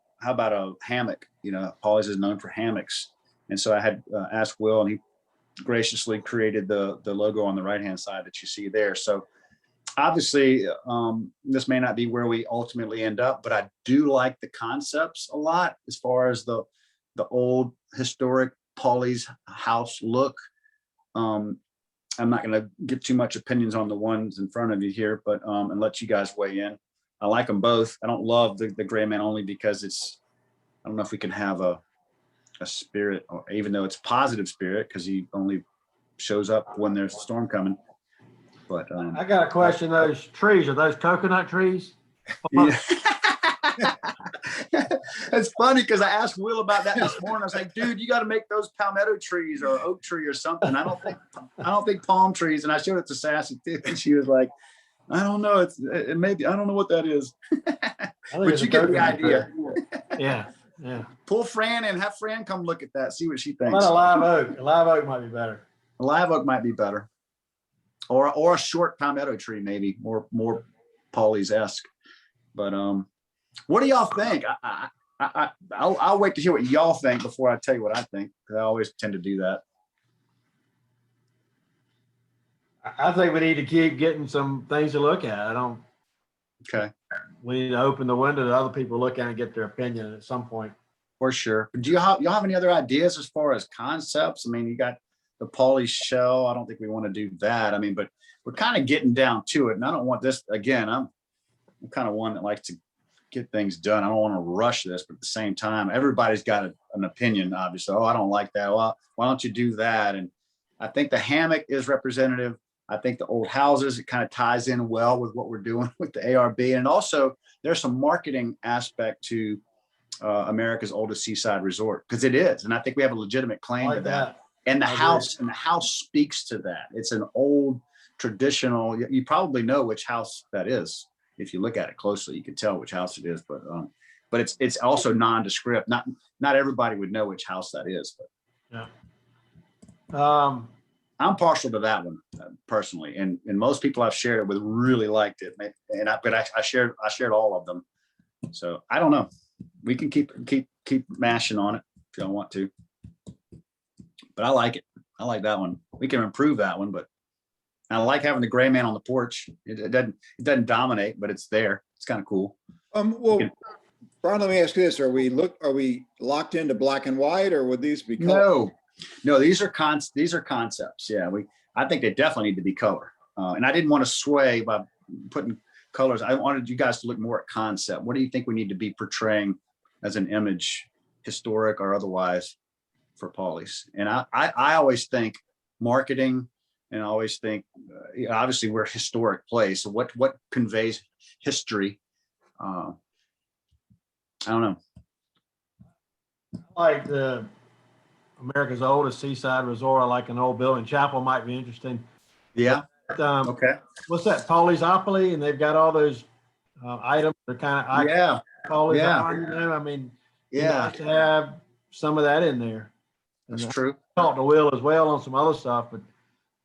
a hammock? You know, Pawleys is known for hammocks." And so I had asked Will, and he graciously created the logo on the right-hand side that you see there. So obviously, this may not be where we ultimately end up, but I do like the concepts a lot as far as the old historic Pawleys house look. I'm not going to give too much opinions on the ones in front of you here, but and let you guys weigh in. I like them both. I don't love the gray man only because I don't know if we can have a spirit, or even though it's positive spirit, because he only shows up when there's a storm coming. But I got a question. Those trees, are those coconut trees? yeah. It's funny because I asked Will about that this morning. I was like, dude, you got to make those palmetto trees or oak tree or something. I don't think palm trees. And I showed it to Sassy too, and she was like, I don't know. It maybe, I don't know what that is. But you get the idea. Yeah. Pull Fran and have Fran come look at that, see what she thinks. What about a live oak? A live oak might be better. A live oak might be better. Or a short palmetto tree, maybe more Pawleys-esque. But what do y'all think? I'll wait to hear what y'all think before I tell you what I think, because I always tend to do that. I think we need to keep getting some things to look at. Okay. We need to open the window to other people look at and get their opinion at some point. For sure. Do y'all have any other ideas as far as concepts? I mean, you got the Pawleys shell. I don't think we want to do that. I mean, but we're kind of getting down to it. And I don't want this, again, I'm kind of one that likes to get things done. I don't want to rush this, but at the same time, everybody's got an opinion, obviously. Oh, I don't like that. Well, why don't you do that? And I think the hammock is representative. I think the old houses, it kind of ties in well with what we're doing with the ARB. And also there's some marketing aspect to America's oldest seaside resort, because it is. And I think we have a legitimate claim to that. And the house speaks to that. It's an old traditional, you probably know which house that is. If you look at it closely, you can tell which house it is, but it's also nondescript. Not everybody would know which house that is. But. Yeah. I'm partial to that one personally, and most people I've shared it with really liked it. And I shared all of them. So I don't know. We can keep mashing on it if you don't want to. But I like it. I like that one. We can improve that one, but I like having the gray man on the porch. It doesn't dominate, but it's there. It's kind of cool. Well, Brian, let me ask you this: Are we locked into black and white, or would these be color? No, these are concepts. Yeah, I think they definitely need to be color. And I didn't want to sway by putting colors. I wanted you guys to look more at concept. What do you think we need to be portraying as an image, historic or otherwise, for Pawleys? And I always think marketing, and I always think obviously we're a historic place. So what conveys history? I don't know. Like the America's oldest seaside resort. I like an old building. Chapel might be interesting. Yeah. But, okay. What's that? Pawleys, and they've got all those items. They're kind of Pawleys Yeah. Island, you know, I mean, it'd be Yeah, nice to have some of that in there. that's And true. I talked to Will as well on some other stuff, but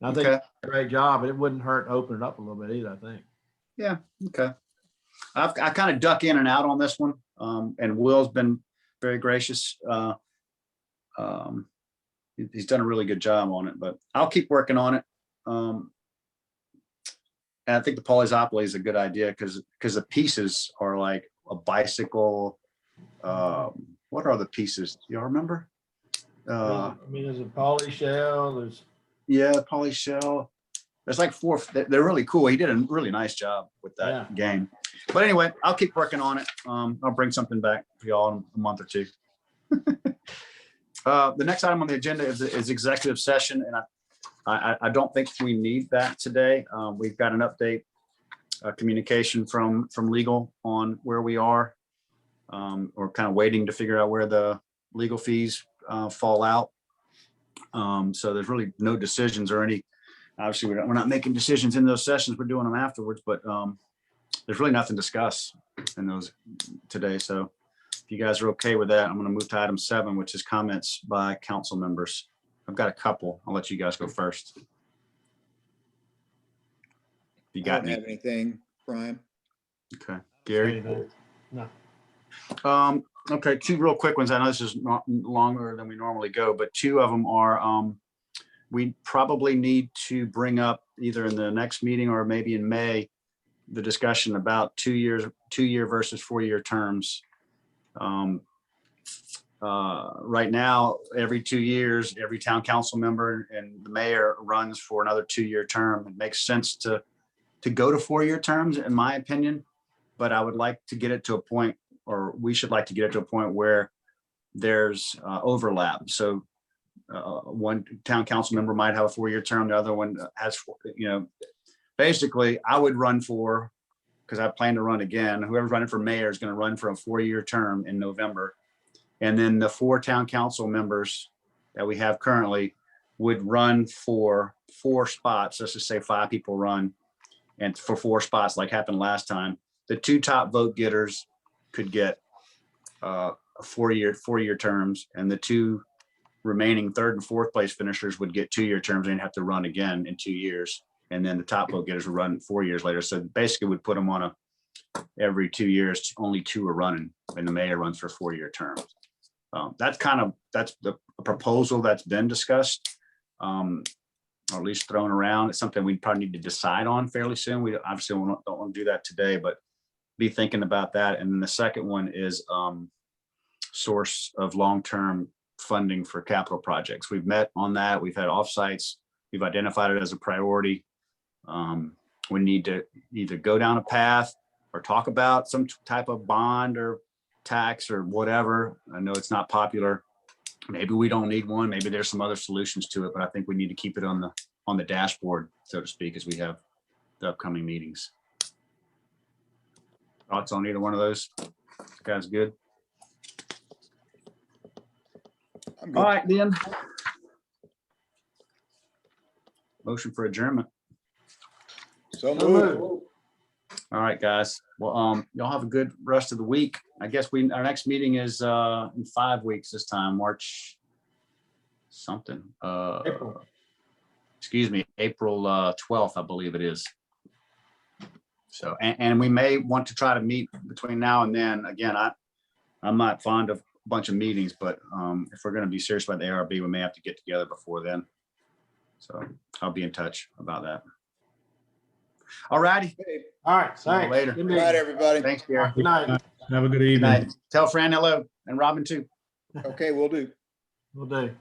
I think he Okay, did a great job, but it wouldn't hurt to open it up a little bit either, I think. okay. I kind of duck in and out on this one, and Will's been very gracious. He's done a really good job on it, but I'll keep working on it. And I think the Pawleys is a good idea because the pieces are like a bicycle. What are the pieces? Do y'all remember? I mean, there's a poly shell, there's, Yeah, Pauly shell. There's like four. They're really cool. He did a really nice job with that Yeah. game. But anyway, I'll keep working on it. I'll bring something back for y'all in a month or two. The next item on the agenda is executive session, and I don't think we need that today. We've got an update, communication from legal on where we are. We're kind of waiting to figure out where the legal fees fall out. So there's really no decisions or any, obviously we're not making decisions in those sessions. We're doing them afterwards, but there's really nothing to discuss in those today. So if you guys are okay with that, I'm going to move to item 7, which is comments by council members. I've got a couple. I'll let you guys go first. If you I got don't any. have anything, Brian. Okay. Gary? no. Okay, 2 real quick ones. I know this is not longer than we normally go, but 2 of them are, we probably need to bring up either in the next meeting or maybe in May, the discussion about 2 year versus 4-year terms. Right now, every 2 years, every town council member and the mayor runs for another 2-year term. It makes sense to go to 4-year terms, in my opinion, but I would like to get it to a point, or we should like to get it to a point where there's overlap. So one town council member might have a 4-year term, the other one has, basically I would run for, because I plan to run again, whoever's running for mayor is going to run for a 4-year term in November. And then the 4 town council members that we have currently would run for 4 spots. Let's just say 5 people run, and for 4 spots, like happened last time. The 2 top vote getters could get a 4-year terms, and the 2 remaining 3rd and 4th place finishers would get 2-year terms and have to run again in 2 years. And then the top vote getters would run 4 years later. So basically we'd put them on every 2 years, only 2 are running, and the mayor runs for 4-year terms. That's the proposal that's been discussed, or at least thrown around. It's something we probably need to decide on fairly soon. We obviously don't want to do that today, but be thinking about that. And then the second one is source of long-term funding for capital projects. We've met on that. We've had offsites. We've identified it as a priority. We need to either go down a path or talk about some type of bond or tax or whatever. I know it's not popular. Maybe we don't need one. Maybe there's some other solutions to it, but I think we need to keep it on the dashboard, so to speak, as we have the upcoming meetings. Thoughts on either one of those? Guys good? I'm All good. right, then. Motion for adjournment. So So moved. moved. All right, guys. Well, y'all have a good rest of the week. I guess our next meeting is in 5 weeks this time, March something. April. Excuse me, April 12th, I believe it is. So, and we may want to try to meet between now and then. Again, I'm not fond of a bunch of meetings, but if we're going to be serious about the ARB, we may have to get together before then. So I'll be in touch about that. All righty. Okay. All right, See you thanks. later. Good Good night, meeting. everybody. Thanks, Gary. Good night. Have a good Good evening. night. Tell Fran hello and Robin too. Okay, we'll do. Will do.